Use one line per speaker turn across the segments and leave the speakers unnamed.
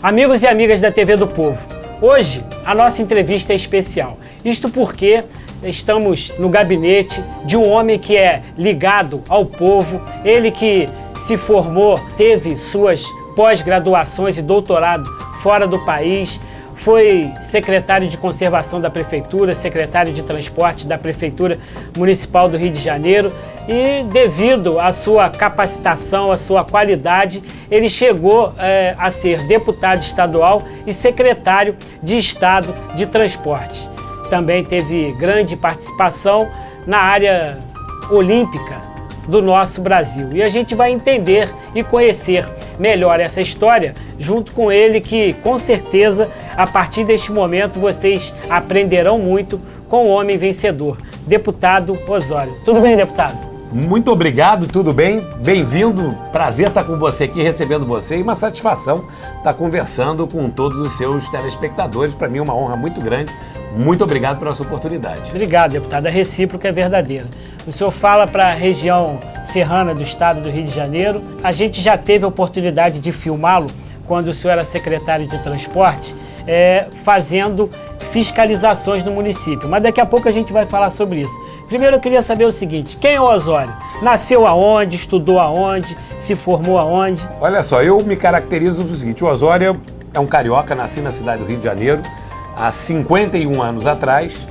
Amigos e amigas da TV do Povo, hoje a nossa entrevista é especial. Isto porque estamos no gabinete de um homem que é ligado ao povo, ele que se formou, teve suas pós-graduações e doutorado fora do país, foi secretário de Conservação da Prefeitura, secretário de Transporte da Prefeitura Municipal do Rio de Janeiro e, devido à sua capacitação, à sua qualidade, ele chegou a ser deputado estadual e secretário de Estado de Transporte. Também teve grande participação na área olímpica do nosso Brasil. E a gente vai entender e conhecer melhor essa história junto com ele, que com certeza a partir deste momento vocês aprenderão muito com o homem vencedor, deputado Osório. Tudo bem, deputado?
Muito obrigado, tudo bem? Bem-vindo, prazer estar com você aqui, recebendo você, e uma satisfação estar conversando com todos os seus telespectadores. Para mim é uma honra muito grande. Muito obrigado pela sua oportunidade.
Obrigado, deputado. A recíproca é verdadeira. O senhor fala para a região serrana do estado do Rio de Janeiro. A gente já teve a oportunidade de filmá-lo quando o senhor era secretário de Transporte, fazendo fiscalizações no município. Mas daqui a pouco a gente vai falar sobre isso. Primeiro eu queria saber o seguinte: quem é o Osório? Nasceu aonde? Estudou aonde? Se formou aonde?
Olha só, eu me caracterizo do seguinte: o Osório é um carioca, nasci na cidade do Rio de Janeiro há 51 anos atrás.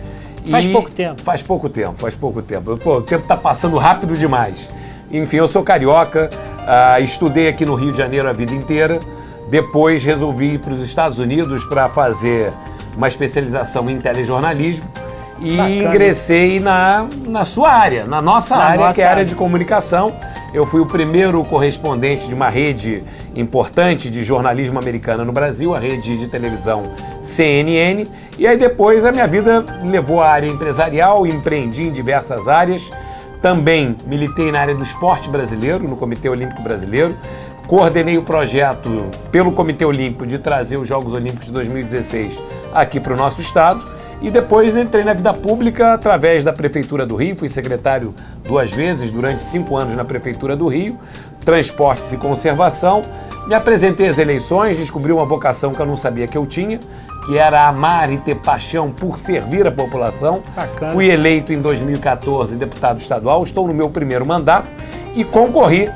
Faz pouco tempo.
Faz pouco tempo. Pô, o tempo está passando rápido demais. Enfim, eu sou carioca, estudei aqui no Rio de Janeiro a vida inteira. Depois resolvi ir para os Estados Unidos para fazer uma especialização em telejornalismo. E bacana. Ingressei na sua área, na nossa área, que é a área de comunicação. Eu fui o primeiro correspondente de uma rede importante de jornalismo americana no Brasil, a rede de televisão CNN. E aí depois a minha vida levou à área empresarial, empreendi em diversas áreas. Também militei na área do esporte brasileiro, no Comitê Olímpico Brasileiro. Coordenei o projeto pelo Comitê Olímpico de trazer os Jogos Olímpicos de 2016 aqui para o nosso estado. E depois entrei na vida pública através da Prefeitura do Rio, fui secretário 2 vezes durante 5 anos na Prefeitura do Rio, Transportes e Conservação. Me apresentei às eleições, descobri uma vocação que eu não sabia que eu tinha, que era amar e ter paixão por servir a população. Bacana. Fui eleito em 2014 deputado estadual, estou no meu primeiro mandato e concorri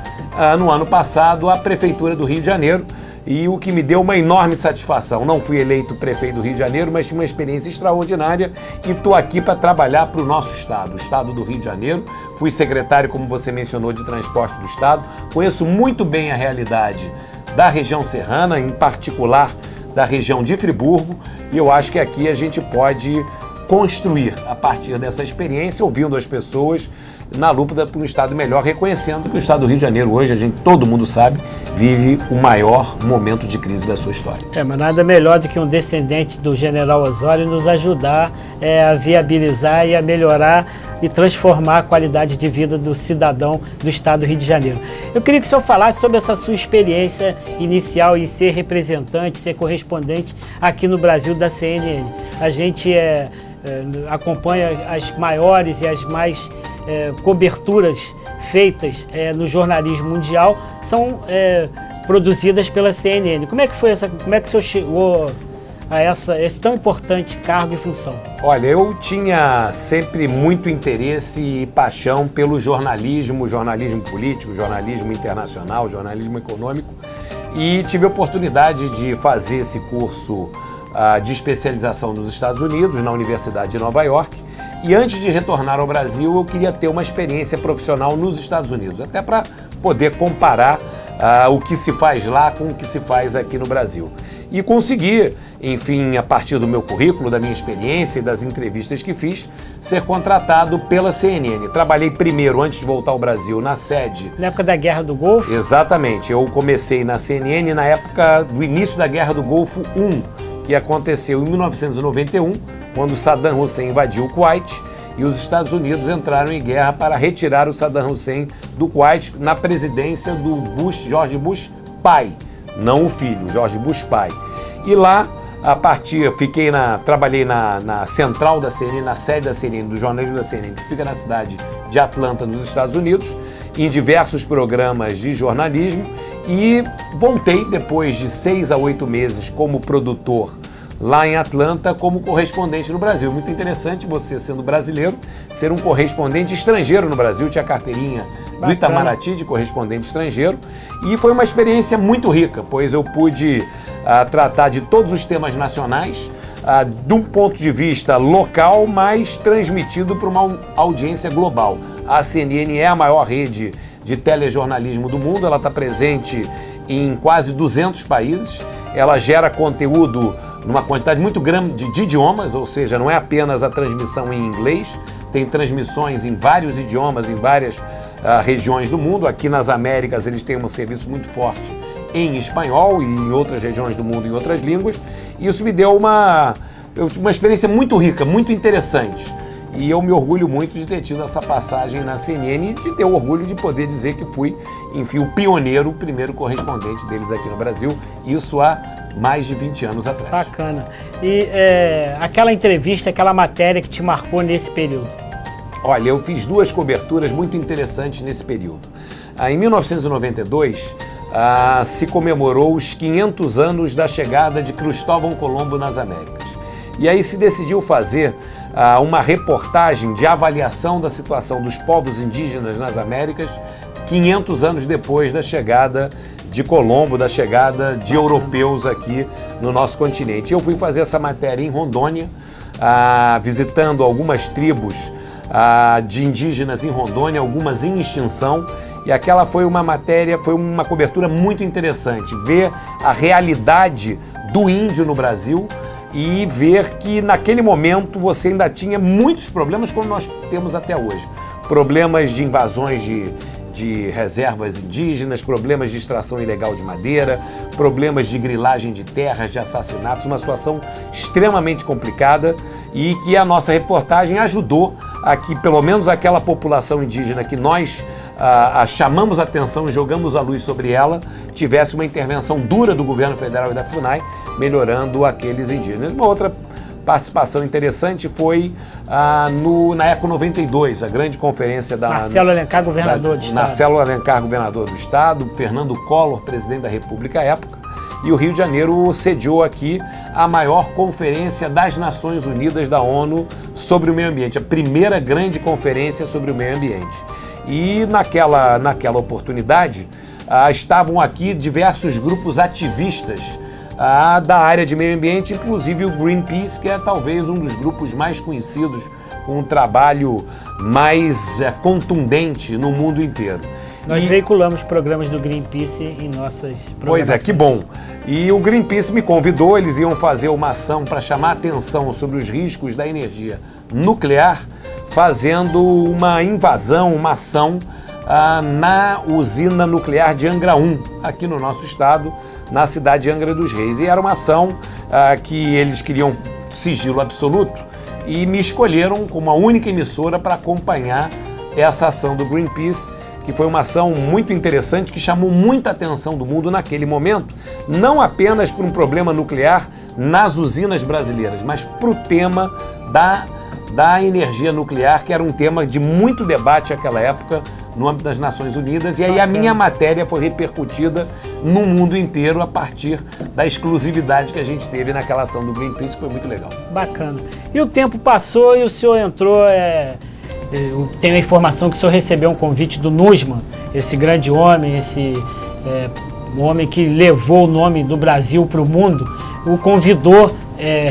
no ano passado à Prefeitura do Rio de Janeiro. E o que me deu uma enorme satisfação. Não fui eleito prefeito do Rio de Janeiro, mas tive uma experiência extraordinária e estou aqui para trabalhar para o nosso estado, o estado do Rio de Janeiro. Fui secretário, como você mencionou, de transporte do estado. Conheço muito bem a realidade da região serrana, em particular da região de Friburgo, e eu acho que aqui a gente pode construir a partir dessa experiência, ouvindo as pessoas na luta por um estado melhor, reconhecendo que o estado do Rio de Janeiro hoje, todo mundo sabe, vive o maior momento de crise da sua história.
Mas nada melhor do que um descendente do general Osório nos ajudar a viabilizar e a melhorar e transformar a qualidade de vida do cidadão do estado do Rio de Janeiro. Eu queria que o senhor falasse sobre essa sua experiência inicial em ser representante, ser correspondente aqui no Brasil da CNN. A gente acompanha as maiores e as mais coberturas feitas no jornalismo mundial, são produzidas pela CNN. Como é que foi como é que o senhor chegou a esse tão importante cargo e função?
Olha, eu tinha sempre muito interesse e paixão pelo jornalismo político, jornalismo internacional, jornalismo econômico, e tive a oportunidade de fazer esse curso de especialização nos Estados Unidos, na Universidade de Nova York. E antes de retornar ao Brasil, eu queria ter uma experiência profissional nos Estados Unidos, até para poder comparar o que se faz lá com o que se faz aqui no Brasil. E consegui, enfim, a partir do meu currículo, da minha experiência e das entrevistas que fiz, ser contratado pela CNN. Trabalhei primeiro, antes de voltar ao Brasil, na sede.
Na época da Guerra do Golfo?
Exatamente. Eu comecei na CNN na época do início da Guerra do Golfo I, que aconteceu em 1991, quando Saddam Hussein invadiu o Kuwait e os Estados Unidos entraram em guerra para retirar o Saddam Hussein do Kuwait na presidência do George Bush pai, não o filho, George Bush pai. E lá trabalhei na central da CNN, na sede da CNN, do jornalismo da CNN, que fica na cidade de Atlanta, nos Estados Unidos, em diversos programas de jornalismo, e voltei depois de 6 a 8 meses como produtor lá em Atlanta, como correspondente no Brasil. Muito interessante você, sendo brasileiro, ser um correspondente estrangeiro no Brasil. Tinha carteirinha do Itamaraty de correspondente estrangeiro, e foi uma experiência muito rica, pois eu pude tratar de todos os temas nacionais, de um ponto de vista local, mas transmitido para uma audiência global. A CNN é a maior rede de telejornalismo do mundo, ela está presente em quase 200 países, ela gera conteúdo numa quantidade muito grande de idiomas, ou seja, não é apenas a transmissão em inglês, tem transmissões em vários idiomas, em várias regiões do mundo. Aqui nas Américas eles têm um serviço muito forte em espanhol e em outras regiões do mundo em outras línguas. Isso me deu uma experiência muito rica, muito interessante. E eu me orgulho muito de ter tido essa passagem na CNN e de ter o orgulho de poder dizer que fui, enfim, o pioneiro, o primeiro correspondente deles aqui no Brasil, isso há mais de 20 anos atrás.
Bacana. E aquela entrevista, aquela matéria que te marcou nesse período?
Olha, eu fiz 2 coberturas muito interessantes nesse período. Em 1992, se comemorou os 500 anos da chegada de Cristóvão Colombo nas Américas. E aí se decidiu fazer uma reportagem de avaliação da situação dos povos indígenas nas Américas 500 anos depois da chegada de Colombo, da chegada de europeus aqui no nosso continente. Eu fui fazer essa matéria em Rondônia, visitando algumas tribos de indígenas em Rondônia, algumas em extinção, e aquela foi uma matéria, foi uma cobertura muito interessante, ver a realidade do índio no Brasil e ver que naquele momento você ainda tinha muitos problemas como nós temos até hoje. Problemas de invasões de reservas indígenas, problemas de extração ilegal de madeira, problemas de grilagem de terras, de assassinatos, uma situação extremamente complicada, e que a nossa reportagem ajudou a que pelo menos aquela população indígena que nós chamamos a atenção e jogamos a luz sobre ela, tivesse uma intervenção dura do governo federal e da FUNAI, melhorando aqueles indígenas. Uma outra participação interessante foi na ECO 92, a grande conferência da
Marcelo Alencar, governador do Estado.
Marcelo Alencar, governador do Estado, Fernando Collor, presidente da República à época, e o Rio de Janeiro sediou aqui a maior conferência das Nações Unidas da ONU sobre o meio ambiente, a primeira grande conferência sobre o meio ambiente. E naquela oportunidade estavam aqui diversos grupos ativistas da área de meio ambiente, inclusive o Greenpeace, que é talvez um dos grupos mais conhecidos, com um trabalho mais contundente no mundo inteiro.
Nós veiculamos programas do Greenpeace em nossas programações.
Pois é, que bom. E o Greenpeace me convidou, eles iam fazer uma ação para chamar atenção sobre os riscos da energia nuclear, fazendo uma invasão, uma ação na usina nuclear de Angra 1, aqui no nosso estado, na cidade de Angra dos Reis. E era uma ação que eles queriam sigilo absoluto e me escolheram como a única emissora para acompanhar essa ação do Greenpeace, que foi uma ação muito interessante, que chamou muita atenção do mundo naquele momento, não apenas por um problema nuclear nas usinas brasileiras, mas para o tema da energia nuclear, que era um tema de muito debate naquela época no âmbito das Nações Unidas. E aí a minha matéria foi repercutida no mundo inteiro a partir da exclusividade que a gente teve naquela ação do Greenpeace, que foi muito legal.
Bacana. E o tempo passou e o senhor entrou... Eu tenho a informação que o senhor recebeu um convite do Nussmann, esse grande homem, um homem que levou o nome do Brasil para o mundo, o convidou,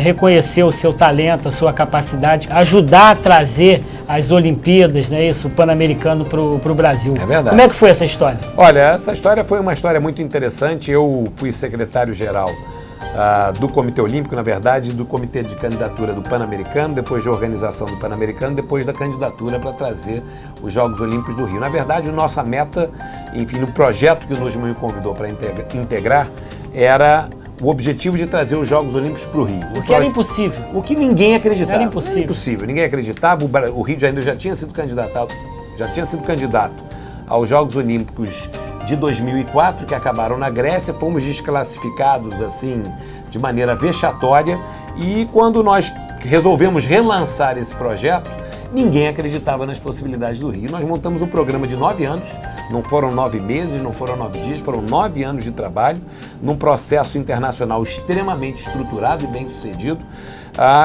reconheceu o seu talento, a sua capacidade, ajudar a trazer as Olimpíadas, né, o Pan-Americano para o Brasil.
É verdade.
Como é que foi essa história?
Olha, essa história foi uma história muito interessante. Eu fui secretário-geral do Comitê Olímpico, na verdade, do Comitê de Candidatura do Pan-Americano, depois de organização do Pan-Americano, depois da candidatura para trazer os Jogos Olímpicos do Rio. Na verdade, nossa meta, enfim, no projeto que o Nussmann me convidou para integrar, era o objetivo de trazer os Jogos Olímpicos para o Rio.
O que era impossível.
O que ninguém acreditava.
Era impossível.
Ninguém acreditava. O Rio de Janeiro já tinha sido candidato aos Jogos Olímpicos de 2004, que acabaram na Grécia, fomos desclassificados assim de maneira vexatória, e quando nós resolvemos relançar esse projeto, ninguém acreditava nas possibilidades do Rio. Nós montamos um programa de 9 anos, não foram 9 meses, não foram 9 dias, foram 9 anos de trabalho, num processo internacional extremamente estruturado e bem sucedido,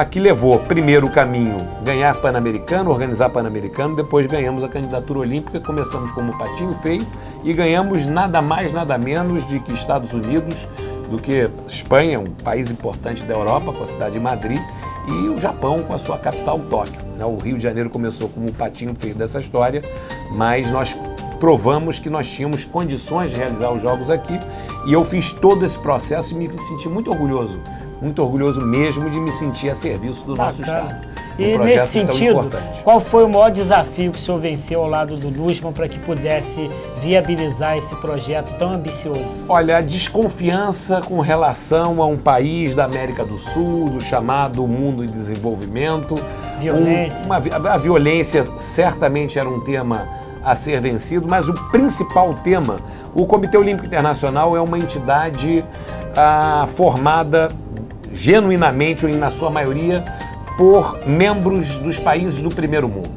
que levou primeiro o caminho ganhar Pan-Americano, organizar Pan-Americano, depois ganhamos a candidatura olímpica, começamos como patinho feio e ganhamos nada mais, nada menos de que Estados Unidos, do que Espanha, um país importante da Europa, com a cidade de Madrid, e o Japão com a sua capital, Tóquio. O Rio de Janeiro começou como o patinho feio dessa história, mas nós provamos que nós tínhamos condições de realizar os Jogos aqui, e eu fiz todo esse processo e me senti muito orgulhoso mesmo de me sentir a serviço do nosso Estado.
E nesse sentido, qual foi o maior desafio que o senhor venceu ao lado do Nussmann para que pudesse viabilizar esse projeto tão ambicioso?
Olha, a desconfiança com relação a um país da América do Sul, do chamado mundo de desenvolvimento.
Violência.
A violência certamente era um tema a ser vencido, mas o principal tema, o Comitê Olímpico Internacional é uma entidade formada genuinamente, ou na sua maioria, por membros dos países do primeiro mundo.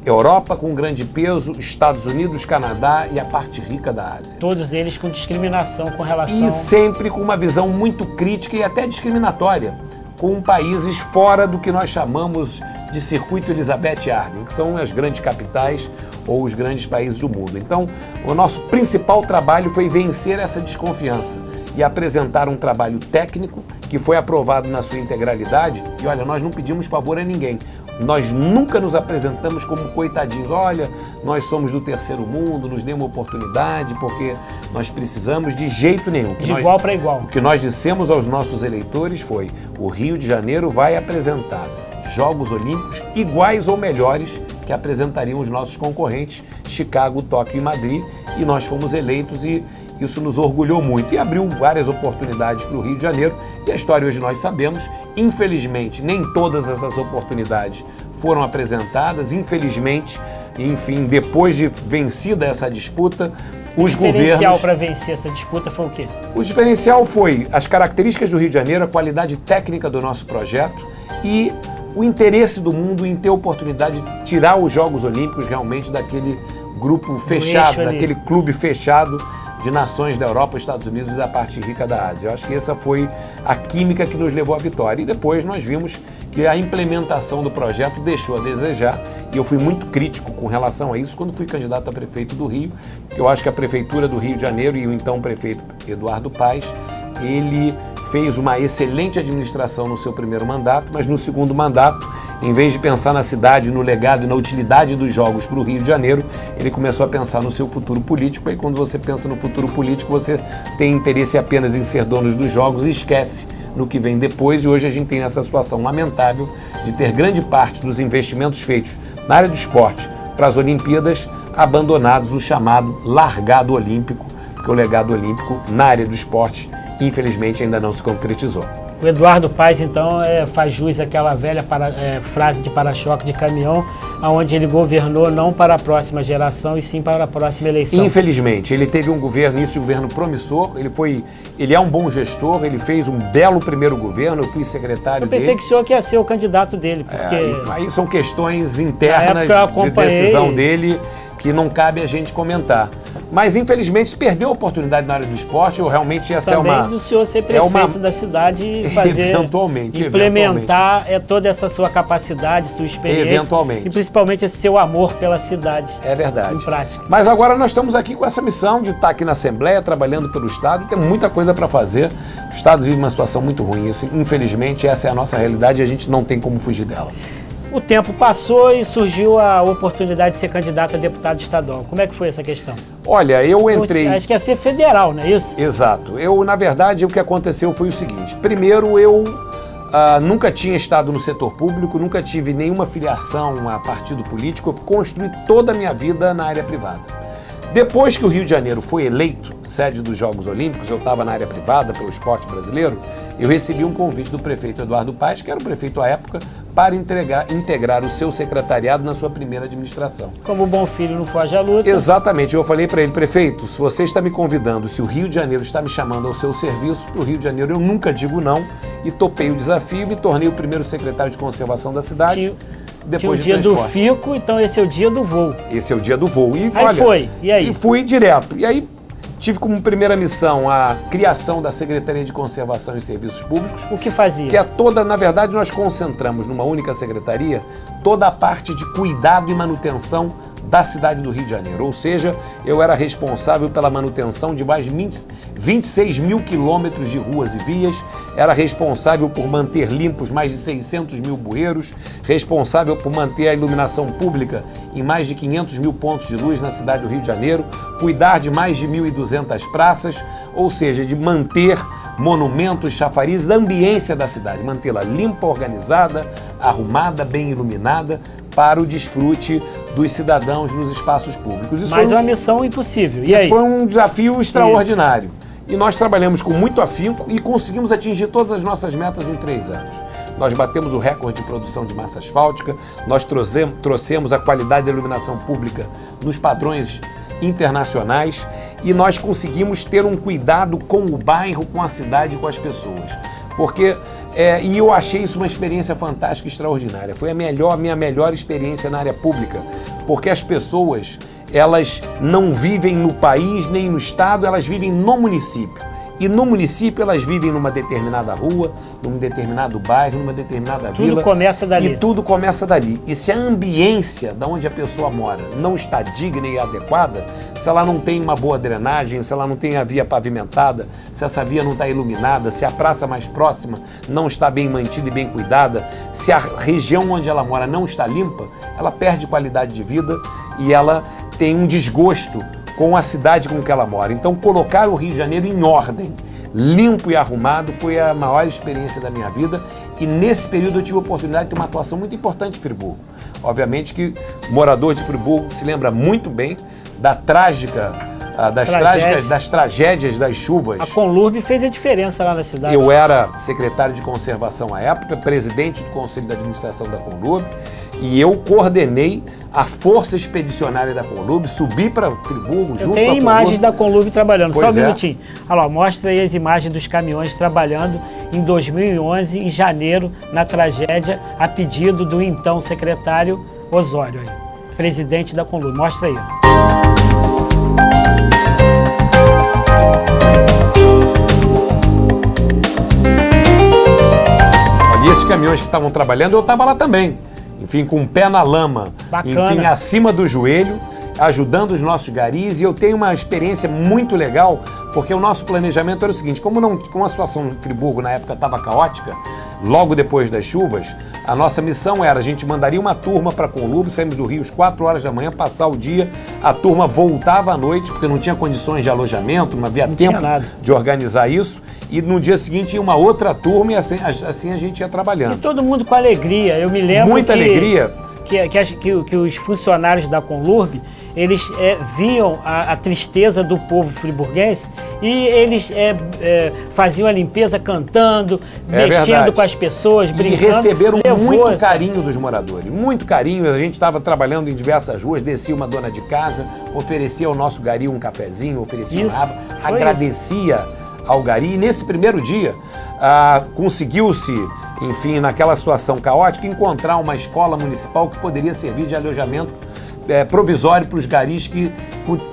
Europa com grande peso, Estados Unidos, Canadá e a parte rica da Ásia.
Todos eles com discriminação com relação...
E sempre com uma visão muito crítica e até discriminatória, com países fora do que nós chamamos de circuito Elizabeth Arden, que são as grandes capitais ou os grandes países do mundo. Então, o nosso principal trabalho foi vencer essa desconfiança e apresentar um trabalho técnico que foi aprovado na sua integralidade. E olha, nós não pedimos favor a ninguém. Nós nunca nos apresentamos como coitadinhos. Olha, nós somos do terceiro mundo, nos dê uma oportunidade, porque nós precisamos de jeito nenhum.
De igual para igual.
O que nós dissemos aos nossos eleitores foi: o Rio de Janeiro vai apresentar Jogos Olímpicos iguais ou melhores que apresentariam os nossos concorrentes, Chicago, Tóquio e Madrid, e nós fomos eleitos e isso nos orgulhou muito e abriu várias oportunidades para o Rio de Janeiro. E a história hoje nós sabemos, infelizmente, nem todas essas oportunidades foram apresentadas. Infelizmente, enfim, depois de vencida essa disputa, os governos... O
diferencial para vencer essa disputa foi o quê?
O diferencial foi as características do Rio de Janeiro, a qualidade técnica do nosso projeto e o interesse do mundo em ter oportunidade de tirar os Jogos Olímpicos realmente daquele grupo fechado, daquele clube fechado de nações da Europa, Estados Unidos e da parte rica da Ásia. Eu acho que essa foi a química que nos levou à vitória. E depois nós vimos que a implementação do projeto deixou a desejar, e eu fui muito crítico com relação a isso quando fui candidato a prefeito do Rio, porque eu acho que a Prefeitura do Rio de Janeiro e o então prefeito Eduardo Paes, ele fez uma excelente administração no seu primeiro mandato, mas no segundo mandato, em vez de pensar na cidade, no legado e na utilidade dos Jogos para o Rio de Janeiro, ele começou a pensar no seu futuro político. E quando você pensa no futuro político, você tem interesse apenas em ser dono dos Jogos e esquece no que vem depois. E hoje a gente tem essa situação lamentável de ter grande parte dos investimentos feitos na área do esporte para as Olimpíadas abandonados, o chamado largado olímpico, porque o legado olímpico na área do esporte infelizmente ainda não se concretizou.
O Eduardo Paes, então, faz jus àquela velha frase de para-choque de caminhão, onde ele governou não para a próxima geração, e sim para a próxima eleição.
Infelizmente, ele teve um início de governo promissor, ele é um bom gestor, ele fez um belo primeiro governo, eu fui secretário dele.
Eu pensei que o senhor ia ser o candidato dele, porque...
Aí são questões internas de decisão dele, que não cabe a gente comentar. Mas, infelizmente, se perdeu a oportunidade na área do esporte, ou realmente essa
também
é uma...
do senhor ser prefeito da cidade e fazer... implementar toda essa sua capacidade, sua experiência.
Eventualmente.
E, principalmente, esse seu amor pela cidade.
É verdade.
Em prática.
Mas agora nós estamos aqui com essa missão de estar aqui na Assembleia, trabalhando pelo Estado. Tem muita coisa para fazer. O Estado vive uma situação muito ruim. Isso, infelizmente, essa é a nossa realidade e a gente não tem como fugir dela.
O tempo passou e surgiu a oportunidade de ser candidato a deputado estadual. Como é que foi essa questão?
Olha, eu entrei...
Acho que ia ser federal, não é isso?
Exato. Na verdade, o que aconteceu foi o seguinte. Primeiro, eu nunca tinha estado no setor público, nunca tive nenhuma filiação a partido político. Eu construí toda a minha vida na área privada. Depois que o Rio de Janeiro foi eleito sede dos Jogos Olímpicos, eu estava na área privada pelo esporte brasileiro, eu recebi um convite do prefeito Eduardo Paes, que era o prefeito à época, para integrar o seu secretariado na sua primeira administração.
Como bom filho não foge à luta.
Exatamente. Eu falei para ele, prefeito, se você está me convidando, se o Rio de Janeiro está me chamando ao seu serviço, para o Rio de Janeiro eu nunca digo não, e topei o desafio e me tornei o primeiro secretário de conservação da cidade. Depois
tinha o dia do
transporte.
fico, então esse é o dia do voo.
Esse é o dia do voo. E,
Aí foi, e aí?
E fui direto. E aí tive como primeira missão a criação da Secretaria de Conservação e Serviços Públicos.
O que fazia?
Que é toda, na verdade, nós concentramos numa única secretaria toda a parte de cuidado e manutenção da cidade do Rio de Janeiro. Ou seja, eu era responsável pela manutenção de mais de 26 mil quilômetros de ruas e vias, era responsável por manter limpos mais de 600 mil bueiros, responsável por manter a iluminação pública em mais de 500 mil pontos de luz na cidade do Rio de Janeiro, cuidar de mais de 1.200 praças, ou seja, de manter monumentos, chafarizes da ambiência da cidade, mantê-la limpa, organizada, arrumada, bem iluminada, para o desfrute dos cidadãos nos espaços públicos. Isso
Mas uma missão impossível. E
isso
aí?
foi um desafio extraordinário. E nós trabalhamos com muito afinco e conseguimos atingir todas as nossas metas em 3 anos. Nós batemos o recorde de produção de massa asfáltica, nós trouxemos a qualidade da iluminação pública nos padrões internacionais e nós conseguimos ter um cuidado com o bairro, com a cidade e com as pessoas. Porque, e eu achei isso uma experiência fantástica e extraordinária. Foi a minha melhor experiência na área pública, porque as pessoas, elas não vivem no país nem no estado, elas vivem no município. E no município elas vivem numa determinada rua, num determinado bairro, numa determinada vila.
Tudo começa dali.
E tudo começa dali. E se a ambiência de onde a pessoa mora não está digna e adequada, se ela não tem uma boa drenagem, se ela não tem a via pavimentada, se essa via não está iluminada, se a praça mais próxima não está bem mantida e bem cuidada, se a região onde ela mora não está limpa, ela perde qualidade de vida e ela tem um desgosto com a cidade com que ela mora. Então, colocar o Rio de Janeiro em ordem, limpo e arrumado, foi a maior experiência da minha vida. E nesse período eu tive a oportunidade de ter uma atuação muito importante em Friburgo. Obviamente que o morador de Friburgo se lembra muito bem das tragédias das chuvas.
A Conlurb fez a diferença lá na cidade.
Eu era secretário de conservação à época, presidente do Conselho de Administração da Conlurb, e eu coordenei a força expedicionária da Conlurb, subi para Friburgo junto com a Conlurb.
Tem imagens da Conlurb trabalhando,
Pois
só um minutinho. Olha lá, mostra aí as imagens dos caminhões trabalhando em 2011, em janeiro, na tragédia, a pedido do então secretário Osório, aí, presidente da Conlurb. Mostra aí.
E esses caminhões que estavam trabalhando, eu estava lá também. Enfim, com o pé na lama,
Bacana.
enfim, acima do joelho, ajudando os nossos garis. E eu tenho uma experiência muito legal, porque o nosso planejamento era o seguinte: como a situação em Friburgo na época estava caótica, logo depois das chuvas, a nossa missão era, a gente mandaria uma turma para Conlurb, saímos do Rio às 4 horas da manhã, passar o dia, a turma voltava à noite, porque não tinha condições de alojamento, não havia tempo de organizar isso, e no dia seguinte ia uma outra turma e assim a gente ia trabalhando.
E todo mundo com alegria, eu me lembro
Muita alegria.
Que os funcionários da Conlurb, eles viam a tristeza do povo friburguense e eles faziam a limpeza cantando, mexendo
verdade.
Com as pessoas, brincando.
E receberam muito carinho dos moradores, muito carinho. A gente estava trabalhando em diversas ruas, descia uma dona de casa, oferecia ao nosso gari um cafezinho, oferecia uma água, agradecia ao gari. E nesse primeiro dia, conseguiu-se, enfim, naquela situação caótica, encontrar uma escola municipal que poderia servir de alojamento provisório para os garis que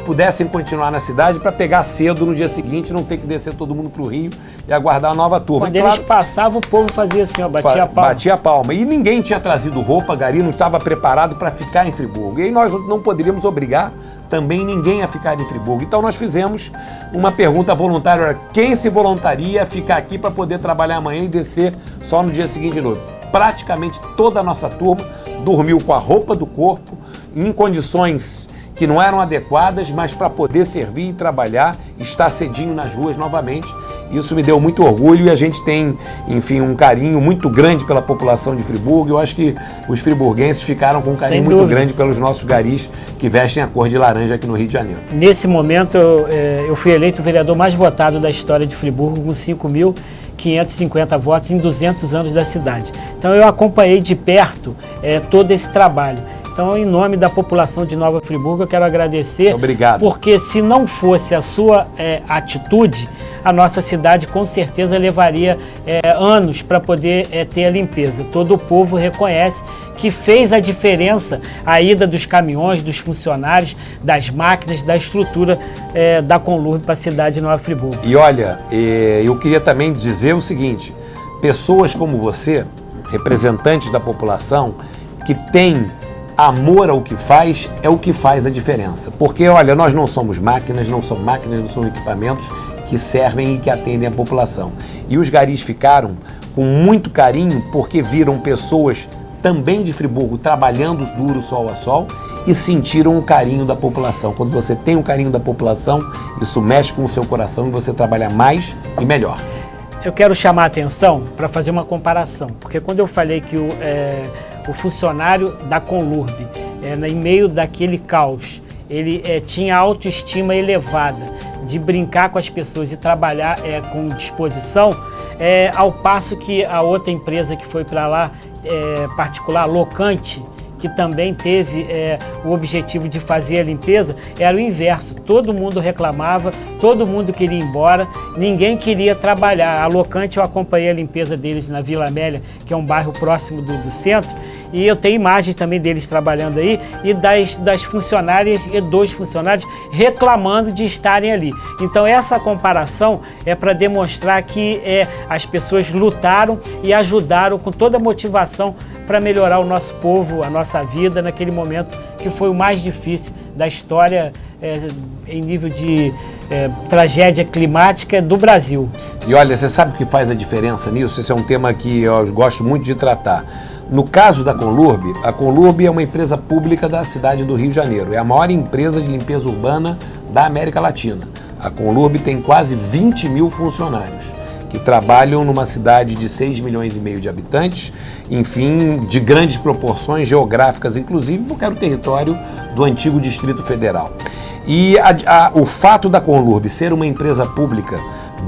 pudessem continuar na cidade para pegar cedo no dia seguinte, não ter que descer todo mundo para o Rio e aguardar a nova turma.
Quando eles passavam, o povo fazia assim, ó, batia a palma.
Batia a palma. E ninguém tinha trazido roupa, gari não estava preparado para ficar em Friburgo. E aí nós não poderíamos obrigar também ninguém a ficar em Friburgo. Então nós fizemos uma pergunta voluntária: quem se voluntaria a ficar aqui para poder trabalhar amanhã e descer só no dia seguinte de noite? Praticamente toda a nossa turma dormiu com a roupa do corpo, em condições que não eram adequadas, mas para poder servir e trabalhar, estar cedinho nas ruas novamente. Isso me deu muito orgulho e a gente tem, enfim, um carinho muito grande pela população de Friburgo. Eu acho que os friburguenses ficaram com um carinho muito grande pelos nossos garis que vestem a cor de laranja aqui no Rio de Janeiro.
Nesse momento, eu fui eleito o vereador mais votado da história de Friburgo, com 5.550 votos em 200 anos da cidade. Então eu acompanhei de perto todo esse trabalho. Então, em nome da população de Nova Friburgo, eu quero agradecer.
Obrigado.
Porque se não fosse a sua atitude, a nossa cidade com certeza levaria anos para poder ter a limpeza. Todo o povo reconhece que fez a diferença a ida dos caminhões, dos funcionários, das máquinas, da estrutura da Conlurb para a cidade de Nova Friburgo.
E olha, eu queria também dizer o seguinte, pessoas como você, representantes da população, que têm amor ao que faz, é o que faz a diferença. Porque, olha, nós não somos máquinas, não são equipamentos que servem e que atendem a população. E os garis ficaram com muito carinho porque viram pessoas também de Friburgo trabalhando duro sol a sol e sentiram o carinho da população. Quando você tem o carinho da população, isso mexe com o seu coração e você trabalha mais e melhor.
Eu quero chamar a atenção para fazer uma comparação, porque quando eu falei que o funcionário da Conlurb, em meio daquele caos, ele tinha autoestima elevada de brincar com as pessoas e trabalhar com disposição, ao passo que a outra empresa que foi para lá, particular, Locante, que também teve o objetivo de fazer a limpeza, era o inverso. Todo mundo reclamava, todo mundo queria ir embora, ninguém queria trabalhar. A Locante, eu acompanhei a limpeza deles na Vila Amélia, que é um bairro próximo do centro, e eu tenho imagens também deles trabalhando aí e das funcionárias e dos funcionários reclamando de estarem ali. Então essa comparação é para demonstrar que as pessoas lutaram e ajudaram com toda a motivação para melhorar o nosso povo, a nossa vida, naquele momento que foi o mais difícil da história em nível de tragédia climática do Brasil.
E olha, você sabe o que faz a diferença nisso? Esse é um tema que eu gosto muito de tratar. No caso da Conlurb, a Conlurb é uma empresa pública da cidade do Rio de Janeiro. É a maior empresa de limpeza urbana da América Latina. A Conlurb tem quase 20 mil funcionários que trabalham numa cidade de 6,5 milhões de habitantes, enfim, de grandes proporções geográficas, inclusive, porque era o território do antigo Distrito Federal. E o fato da Conlurb ser uma empresa pública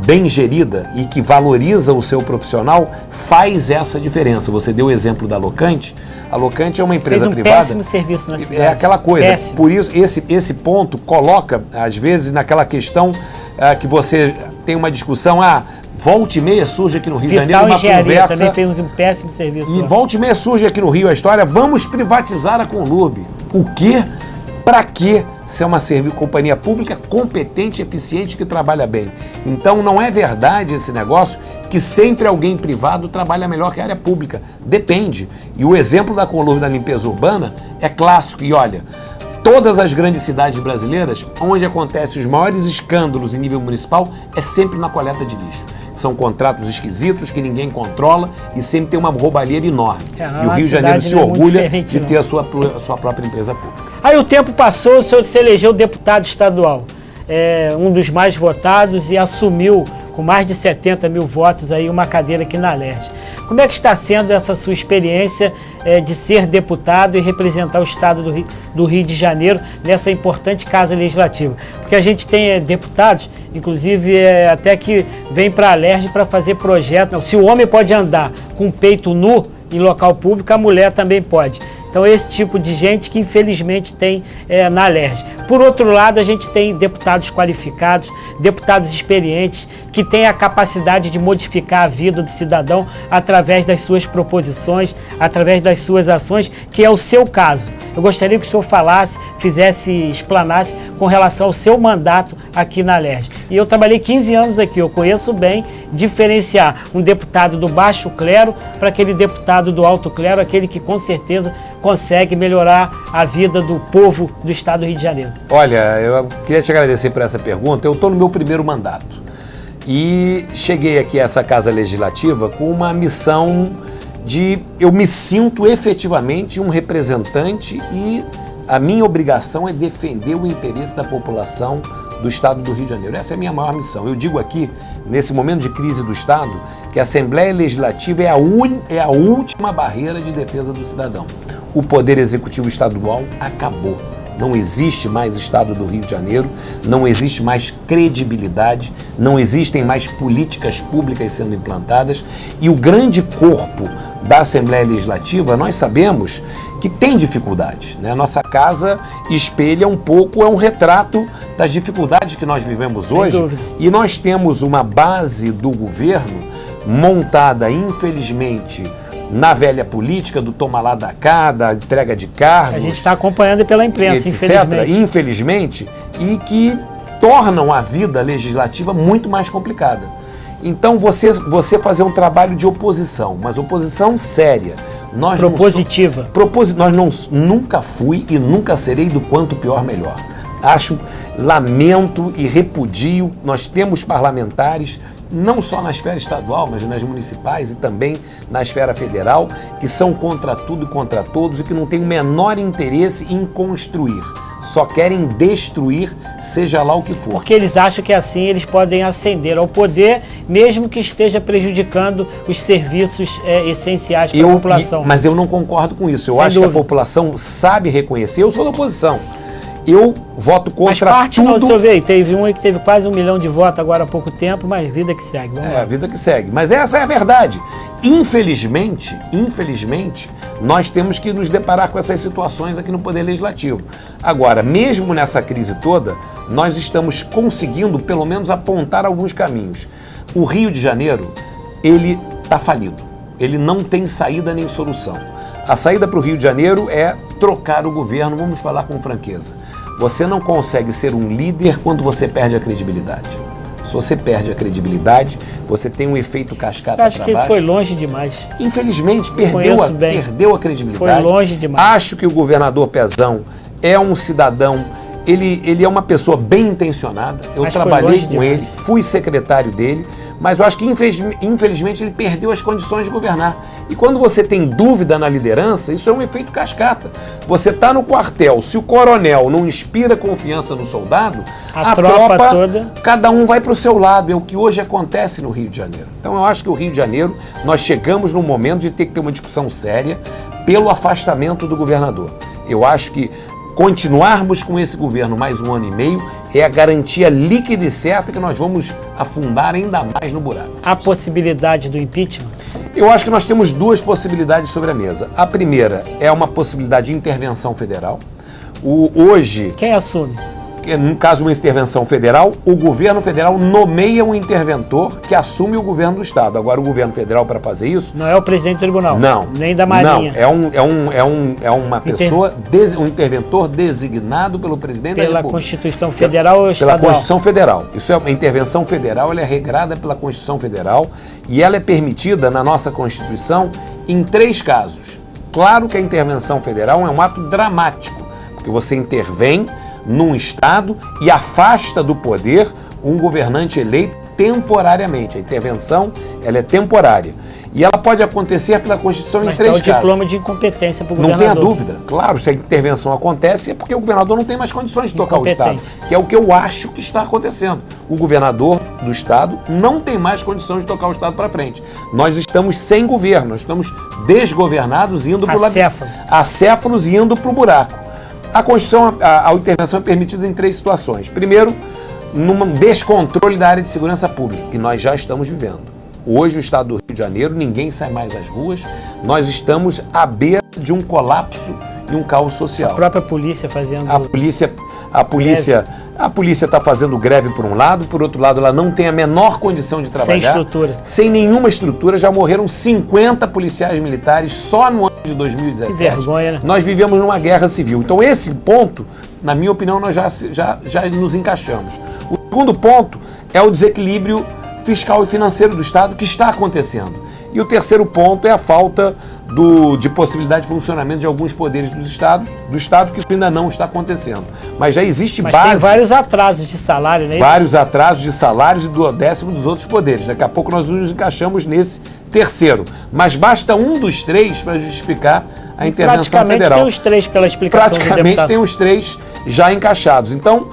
bem gerida e que valoriza o seu profissional faz essa diferença. Você deu o exemplo da Locante. A Locante é uma empresa privada.
Péssimo serviço na cidade.
É aquela coisa.
Péssimo.
Por isso, esse ponto coloca, às vezes, naquela questão que você tem uma discussão, volta e meia surge aqui no Rio de Janeiro uma conversa.
Também fez um péssimo serviço.
E volta e meia surge aqui no Rio a história, vamos privatizar a Conlurb. O quê? Para quê? Se é uma companhia pública competente, eficiente, que trabalha bem. Então não é verdade esse negócio que sempre alguém privado trabalha melhor que a área pública. Depende. E o exemplo da Conlurb da limpeza urbana é clássico. E olha, todas as grandes cidades brasileiras, onde acontecem os maiores escândalos em nível municipal, é sempre na coleta de lixo. São contratos esquisitos que ninguém controla e sempre tem uma roubalheira enorme. E o Rio de Janeiro se orgulha de ter a sua própria empresa pública.
Aí o tempo passou, o senhor se elegeu deputado estadual, um dos mais votados, e assumiu com mais de 70 mil votos aí uma cadeira aqui na Alerj. Como é que está sendo essa sua experiência de ser deputado e representar o estado do Rio de Janeiro nessa importante casa legislativa? Porque a gente tem deputados, inclusive até que vem para a Alerj para fazer projeto. Se o homem pode andar com o peito nu em local público, a mulher também pode. Então esse tipo de gente que infelizmente tem na Alerj. Por outro lado, a gente tem deputados qualificados, deputados experientes, que têm a capacidade de modificar a vida do cidadão através das suas proposições, através das suas ações, que é o seu caso. Eu gostaria que o senhor falasse, explanasse com relação ao seu mandato aqui na Alerj. E eu trabalhei 15 anos aqui, eu conheço bem diferenciar um deputado do baixo clero para aquele deputado do alto clero, aquele que com certeza consegue melhorar a vida do povo do estado do Rio de Janeiro.
Olha, eu queria te agradecer por essa pergunta. Eu estou no meu primeiro mandato e cheguei aqui a essa Casa Legislativa com uma missão eu me sinto efetivamente um representante e a minha obrigação é defender o interesse da população do Estado do Rio de Janeiro. Essa é a minha maior missão. Eu digo aqui, nesse momento de crise do Estado, que a Assembleia Legislativa é a última barreira de defesa do cidadão. O Poder Executivo Estadual acabou. Não existe mais Estado do Rio de Janeiro, não existe mais credibilidade, não existem mais políticas públicas sendo implantadas e o grande corpo da Assembleia Legislativa, nós sabemos que tem dificuldades, né? Nossa casa espelha um pouco, é um retrato das dificuldades que nós vivemos hoje e nós temos uma base do governo montada, infelizmente, na velha política do toma lá da cá, da entrega de cargos.
A gente está acompanhando pela imprensa,
etc., infelizmente, e que tornam a vida legislativa muito mais complicada. Então, você fazer um trabalho de oposição, mas oposição séria.
Propositiva.
Nunca fui e nunca serei do quanto pior, melhor. Lamento e repudio, nós temos parlamentares, não só na esfera estadual, mas nas municipais e também na esfera federal, que são contra tudo e contra todos e que não têm o menor interesse em construir. Só querem destruir, seja lá o que for.
Porque eles acham que assim eles podem ascender ao poder, mesmo que esteja prejudicando os serviços essenciais para a população.
Mas eu não concordo com isso. Eu acho que a população sabe reconhecer. Eu sou da oposição. Eu voto contra tudo. Mas parte
não, senhor veio, teve um que teve quase 1 milhão de votos agora há pouco tempo, mas vida que segue.
A vida que segue. Mas essa é a verdade. Infelizmente, nós temos que nos deparar com essas situações aqui no Poder Legislativo. Agora, mesmo nessa crise toda, nós estamos conseguindo, pelo menos, apontar alguns caminhos. O Rio de Janeiro, ele está falido. Ele não tem saída nem solução. A saída para o Rio de Janeiro é trocar o governo, vamos falar com franqueza. Você não consegue ser um líder quando você perde a credibilidade. Se você perde a credibilidade, você tem um efeito cascata para baixo.
Acho que ele foi longe demais.
Infelizmente, perdeu a credibilidade.
Foi longe demais.
Acho que o governador Pezão é um cidadão, ele é uma pessoa bem intencionada. Eu trabalhei com ele, fui secretário dele, mas eu acho que infelizmente ele perdeu as condições de governar. E quando você tem dúvida na liderança, isso é um efeito cascata. Você está no quartel, se o coronel não inspira confiança no soldado, a tropa toda, cada um vai para o seu lado. É o que hoje acontece no Rio de Janeiro. Então eu acho que o Rio de Janeiro, nós chegamos num momento de ter que ter uma discussão séria pelo afastamento do governador. Eu acho que continuarmos com esse governo mais 1 ano e meio é a garantia líquida e certa que nós vamos afundar ainda mais no buraco.
A possibilidade do impeachment?
Eu acho que nós temos 2 possibilidades sobre a mesa. A primeira é uma possibilidade de intervenção federal. Hoje...
Quem assume?
No caso de uma intervenção federal, o governo federal nomeia um interventor que assume o governo do estado. Agora, o governo federal, para fazer isso...
Não é o presidente do tribunal?
Não.
Nem da Marinha?
Não, é uma pessoa, um interventor designado pelo presidente da República.
Pela Constituição Federal ou estadual?
Pela Constituição Federal. Isso é uma intervenção federal, ela é regrada pela Constituição Federal e ela é permitida na nossa Constituição em 3 casos. Claro que a intervenção federal é um ato dramático, porque você intervém num estado e afasta do poder um governante eleito temporariamente. A intervenção, ela é temporária. E ela pode acontecer pela Constituição em 3 casos.
Mas o diploma de incompetência para o governador.
Não tenha dúvida. Claro, se a intervenção acontece é porque o governador não tem mais condições de tocar o estado. Que é o que eu acho que está acontecendo. O governador do estado não tem mais condições de tocar o estado para frente. Nós estamos sem governo, nós estamos desgovernados, indo para o acéfalos e indo para o buraco. A Constituição, a intervenção é permitida em 3 situações. Primeiro, num descontrole da área de segurança pública, que nós já estamos vivendo. Hoje, o estado do Rio de Janeiro, ninguém sai mais às ruas. Nós estamos à beira de um colapso e um caos social.
A própria polícia fazendo...
A polícia está fazendo greve por um lado, por outro lado ela não tem a menor condição de trabalhar.
Sem estrutura.
Sem nenhuma estrutura, já morreram 50 policiais militares só no ano de 2017.
Que vergonha, né?
Nós vivemos numa guerra civil. Então esse ponto, na minha opinião, nós já nos encaixamos. O segundo ponto é o desequilíbrio fiscal e financeiro do Estado que está acontecendo. E o terceiro ponto é a falta de possibilidade de funcionamento de alguns poderes do Estado que ainda não está acontecendo. Mas já existe base...
tem vários atrasos de salário, né?
Vários atrasos de salários e do 10º dos outros poderes. Daqui a pouco nós nos encaixamos nesse terceiro. Mas basta um dos 3 para justificar a intervenção federal.
Praticamente tem os 3 pela explicação do deputado.
Praticamente tem os 3 já encaixados. Então,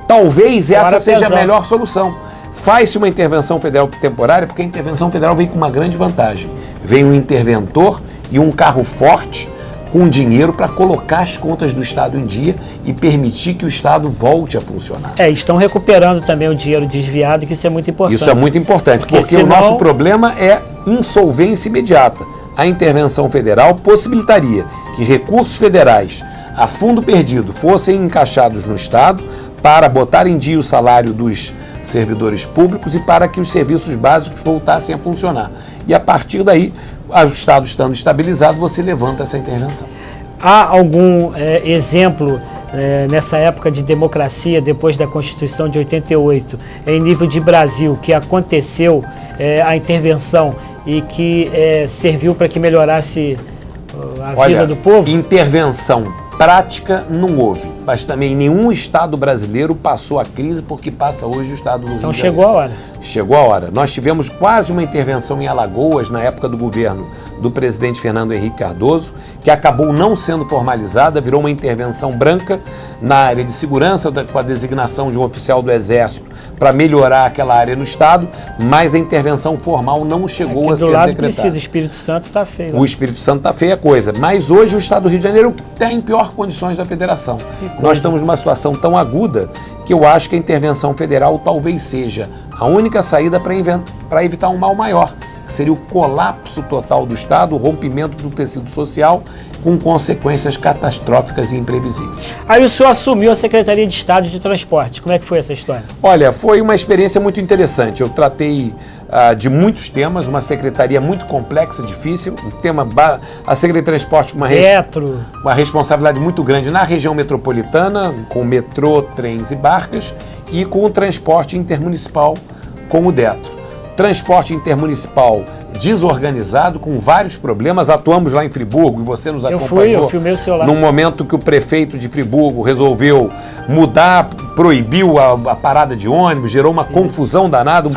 Talvez
Fora
essa seja a
pesão.
melhor solução. Faz-se uma intervenção federal temporária, porque a intervenção federal vem com uma grande vantagem. Vem um interventor e um carro forte com dinheiro para colocar as contas do Estado em dia e permitir que o Estado volte a funcionar.
Estão recuperando também o dinheiro desviado, que isso é muito importante.
Isso é muito importante, porque
senão...
o nosso problema é insolvência imediata. A intervenção federal possibilitaria que recursos federais a fundo perdido fossem encaixados no Estado para botar em dia o salário dos servidores públicos e para que os serviços básicos voltassem a funcionar. E a partir daí, o Estado estando estabilizado, você levanta essa intervenção.
Há algum exemplo nessa época de democracia, depois da Constituição de 88, em nível de Brasil, que aconteceu a intervenção e que serviu para que melhorasse a vida do povo?
Intervenção prática não houve, mas também nenhum Estado brasileiro passou a crise porque passa hoje o Estado do Rio de Janeiro.
Então chegou a hora.
Chegou a hora. Nós tivemos quase uma intervenção em Alagoas na época do governo do presidente Fernando Henrique Cardoso, que acabou não sendo formalizada, virou uma intervenção branca na área de segurança, com a designação de um oficial do Exército para melhorar aquela área no Estado, mas a intervenção formal não chegou a ser decretada.
Do lado precisa, o Espírito Santo está feio.
O Espírito Santo está feia a coisa, mas hoje o Estado do Rio de Janeiro está em pior condições da federação. Nós estamos numa situação tão aguda que eu acho que a intervenção federal talvez seja a única saída para evitar um mal maior, que seria o colapso total do Estado, o rompimento do tecido social, com consequências catastróficas e imprevisíveis.
Aí o senhor assumiu a Secretaria de Estado de Transporte. Como é que foi essa história?
Olha, foi uma experiência muito interessante. Eu tratei de muitos temas, uma secretaria muito complexa, difícil, a Secretaria de Transporte com uma responsabilidade muito grande na região metropolitana, com metrô, trens e barcas, e com o transporte intermunicipal com o Detro. Transporte intermunicipal desorganizado, com vários problemas. Atuamos lá em Friburgo e você nos acompanhou.
Eu filmei o seu lá.
Num momento que o prefeito de Friburgo resolveu mudar, proibiu a parada de ônibus, gerou uma confusão danada,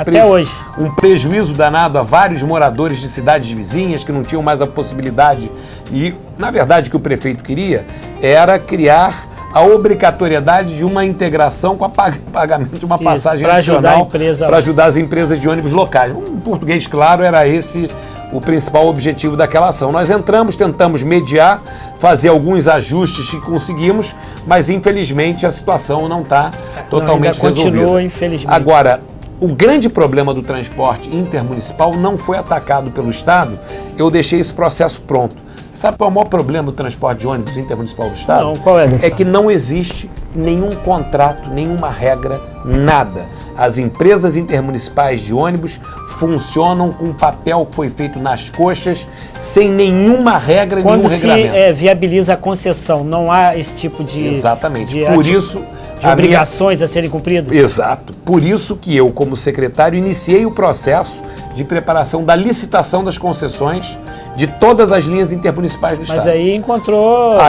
um prejuízo danado a vários moradores de cidades vizinhas que não tinham mais a possibilidade. E, na verdade, o que o prefeito queria era criar a obrigatoriedade de uma integração com o pagamento de uma passagem adicional para ajudar as empresas de ônibus locais. Em português, claro, era esse o principal objetivo daquela ação. Nós entramos, tentamos mediar, fazer alguns ajustes que conseguimos, mas infelizmente a situação não está totalmente resolvida.
Continua, infelizmente.
Agora, o grande problema do transporte intermunicipal não foi atacado pelo Estado. Eu deixei esse processo pronto. Sabe qual é o maior problema do transporte de ônibus intermunicipal do Estado?
Não, qual é?
É que não existe nenhum contrato, nenhuma regra, nada. As empresas intermunicipais de ônibus funcionam com um papel que foi feito nas coxas, sem nenhuma regra, nenhum regulamento.
Quando se viabiliza a concessão, não há esse tipo de...
Exatamente. Por isso...
De obrigações a serem cumpridas?
Exato. Por isso que eu, como secretário, iniciei o processo de preparação da licitação das concessões de todas as linhas intermunicipais do Estado.
Mas aí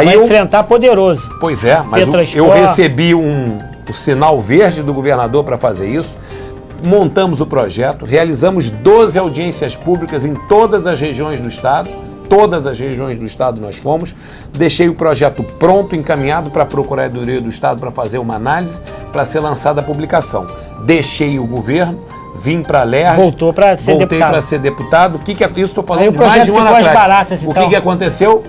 vai enfrentar poderoso.
Pois é, mas eu recebi o sinal verde do governador para fazer isso, montamos o projeto, realizamos 12 audiências públicas em todas as regiões do Estado, nós fomos, deixei o projeto pronto, encaminhado para a Procuradoria do Estado para fazer uma análise, para ser lançada a publicação. Deixei o governo, vim para a LERJ,
voltei para ser deputado.
Isso estou falando de mais de um ano atrás.
Baratas, então.
O que aconteceu?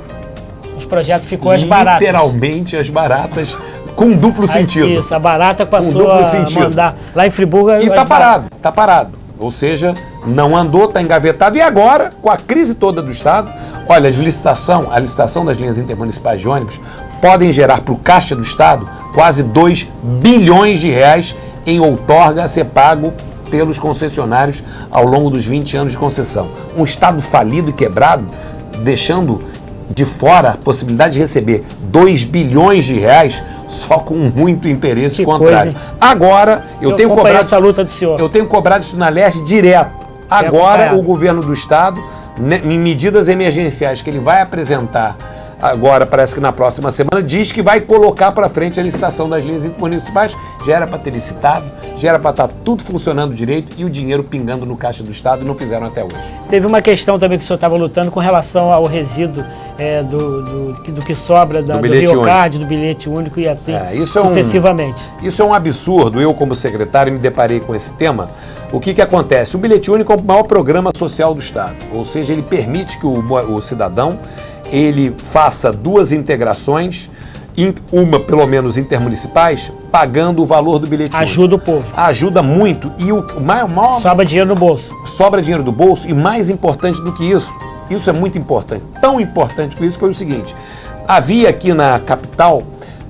Os projetos ficou as baratas.
Literalmente as baratas, com duplo sentido.
Isso, a barata passou a mandar lá em Friburgo.
E está parado. Ou seja, não andou, está engavetado. E agora, com a crise toda do Estado, olha, a licitação das linhas intermunicipais de ônibus podem gerar para o Caixa do Estado quase 2 bilhões de reais em outorga a ser pago pelos concessionários ao longo dos 20 anos de concessão. Um Estado falido e quebrado, deixando de fora a possibilidade de receber 2 bilhões de reais só com muito interesse contrário. Coisa. Agora, eu tenho cobrado
essa luta do senhor.
Eu tenho cobrado isso na LERJ direto. Agora, o governo do Estado, em medidas emergenciais que ele vai apresentar agora parece que na próxima semana, diz que vai colocar para frente a licitação das linhas intermunicipais. Já era para ter licitado, já era para estar tudo funcionando direito e o dinheiro pingando no caixa do Estado e não fizeram até hoje.
Teve uma questão também que o senhor estava lutando com relação ao resíduo do que sobra do Rio Card, do bilhete único e assim sucessivamente.
Isso é um absurdo. Eu, como secretário, me deparei com esse tema. O que acontece? O bilhete único é o maior programa social do Estado, ou seja, ele permite que o cidadão ele faça 2 integrações, uma pelo menos intermunicipais, pagando o valor do bilhete único.
Ajuda o povo.
Ajuda muito. E o maior...
Sobra dinheiro no bolso.
Sobra dinheiro do bolso e mais importante do que isso, isso é muito importante, tão importante que isso foi o seguinte, havia aqui na capital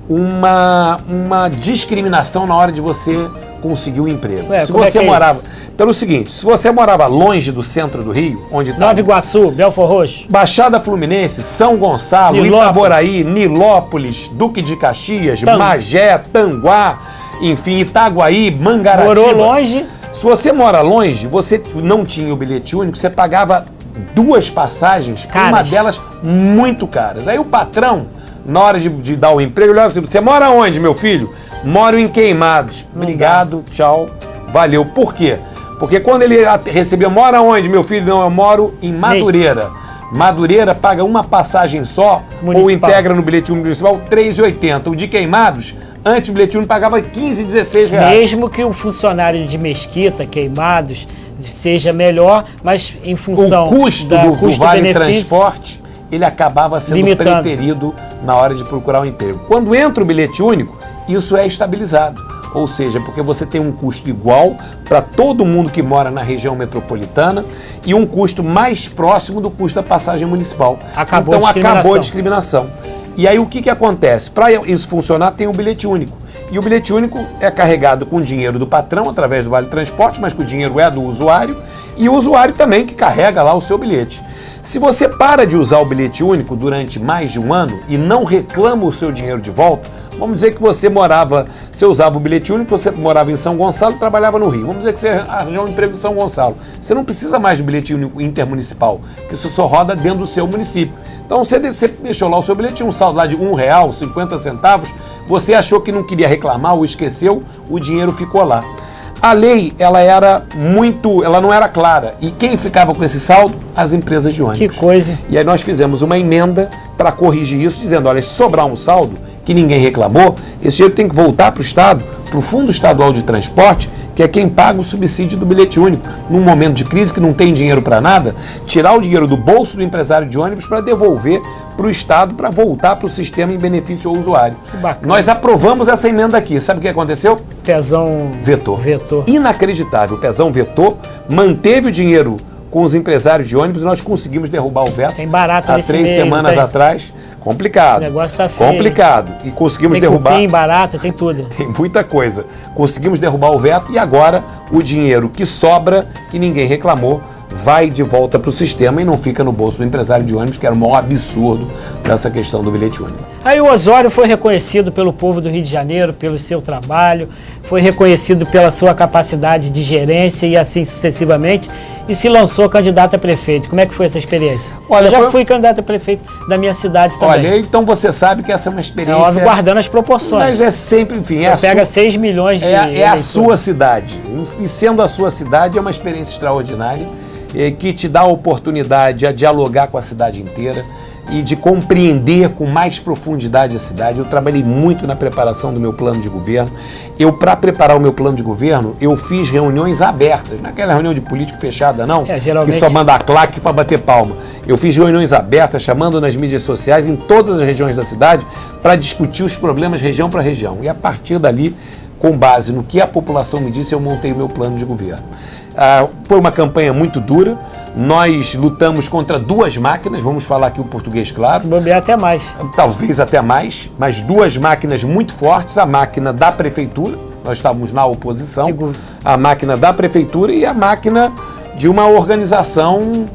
uma discriminação na hora de você conseguir um emprego. Se você morava... Pelo seguinte, se você morava longe do centro do Rio, onde está...
Nova Iguaçu, Belfor Roxo,
Baixada Fluminense, São Gonçalo,
Nilópolis,
Itaboraí, Nilópolis, Duque de Caxias, Magé, Tanguá, enfim, Itaguaí, Mangaratiba.
Morou longe.
Se você mora longe, você não tinha o bilhete único, você pagava 2 passagens, uma delas muito caras. Aí o patrão, na hora de dar o emprego, ele olha assim, você mora onde, meu filho? Moro em Queimados. Obrigado, tchau, valeu. Por quê? Porque quando ele recebia, mora onde, meu filho? Não, eu moro em Madureira. Madureira paga uma passagem só, ou integra no bilhete único municipal, R$3,80. O de Queimados, antes o bilhete único pagava R$15, R$16.
Mesmo que o funcionário de Mesquita, Queimados, seja melhor, mas em função
do custo Vale Transporte, ele acabava sendo preterido na hora de procurar um emprego. Quando entra o bilhete único, isso é estabilizado. Ou seja, porque você tem um custo igual para todo mundo que mora na região metropolitana e um custo mais próximo do custo da passagem municipal. Então acabou a discriminação. E aí o que acontece? Para isso funcionar, tem o bilhete único. E o bilhete único é carregado com dinheiro do patrão através do Vale Transporte, mas que o dinheiro é do usuário e o usuário também que carrega lá o seu bilhete. Se você para de usar o bilhete único durante mais de um ano e não reclama o seu dinheiro de volta, vamos dizer que você usava o bilhete único, você morava em São Gonçalo e trabalhava no Rio. Vamos dizer que você arranjou um emprego em São Gonçalo. Você não precisa mais do bilhete único intermunicipal, porque isso só roda dentro do seu município. Então você deixou lá o seu bilhete, um saldo lá de R$1, 50 centavos, você achou que não queria reclamar ou esqueceu, o dinheiro ficou lá. A lei, ela não era clara. E quem ficava com esse saldo? As empresas de ônibus.
Que coisa.
E aí nós fizemos uma emenda para corrigir isso, dizendo, olha, se sobrar um saldo que ninguém reclamou, esse dinheiro tem que voltar para o Estado, para o Fundo Estadual de Transporte, que é quem paga o subsídio do bilhete único. Num momento de crise que não tem dinheiro para nada, tirar o dinheiro do bolso do empresário de ônibus para devolver para o Estado, para voltar para o sistema em benefício ao usuário.
Que bacana.
Nós aprovamos essa emenda aqui. Sabe o que aconteceu?
Pezão
vetou.
Vetou.
Inacreditável. O Pezão vetou, manteve o dinheiro com os empresários de ônibus e nós conseguimos derrubar o veto.
Tem barata
há
nesse
3 semanas atrás. Complicado.
O negócio tá feio.
Complicado. E conseguimos derrubar.
Tem barata, tem tudo.
Tem muita coisa. Conseguimos derrubar o veto e agora o dinheiro que sobra, que ninguém reclamou, vai de volta para o sistema e não fica no bolso do empresário de ônibus, que era o maior absurdo dessa questão do bilhete único.
Aí o Osório foi reconhecido pelo povo do Rio de Janeiro, pelo seu trabalho, foi reconhecido pela sua capacidade de gerência e assim sucessivamente, e se lançou candidato a prefeito. Como é que foi essa experiência?
Olha,
eu já fui candidato a prefeito da minha cidade também.
Olha, então você sabe que essa é uma experiência...
É óbvio, guardando as proporções.
Mas é sempre, enfim...
Você pega 6 milhões de
É a sua cidade. E sendo a sua cidade, é uma experiência extraordinária, que te dá a oportunidade a dialogar com a cidade inteira e de compreender com mais profundidade a cidade. Eu trabalhei muito na preparação do meu plano de governo. Para preparar o meu plano de governo, eu fiz reuniões abertas. Não é aquela reunião de político fechada, não,
geralmente...
que só manda a claque para bater palma. Eu fiz reuniões abertas, chamando nas mídias sociais, em todas as regiões da cidade, para discutir os problemas região para região. E a partir dali, com base no que a população me disse, eu montei o meu plano de governo. Foi uma campanha muito dura. Nós lutamos contra 2 máquinas, vamos falar aqui o português claro.
Se bobear até mais.
Talvez até mais, mas 2 máquinas muito fortes. A máquina da prefeitura, nós estávamos na oposição, a máquina da prefeitura e a máquina de uma organização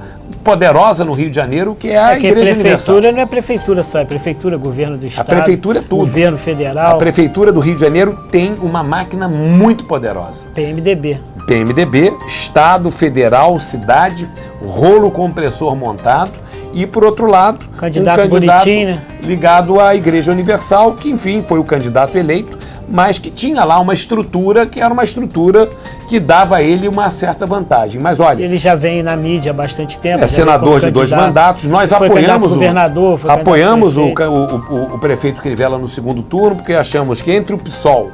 poderosa no Rio de Janeiro, que é a Igreja Universal. A
prefeitura não é prefeitura só, é prefeitura, governo do Estado.
A prefeitura é tudo.
Governo federal.
A prefeitura do Rio de Janeiro tem uma máquina muito poderosa.
PMDB.
PMDB, Estado, Federal, cidade, rolo compressor montado E, por outro lado, um candidato
bonitinho, né?
ligado à Igreja Universal, que, enfim, foi o candidato eleito, mas que tinha lá uma estrutura que era uma estrutura que dava a ele uma certa vantagem. Mas olha...
Ele já vem na mídia há bastante tempo.
É senador de 2 mandatos. Nós apoiamos o prefeito Crivella no segundo turno, porque achamos que entre o PSOL,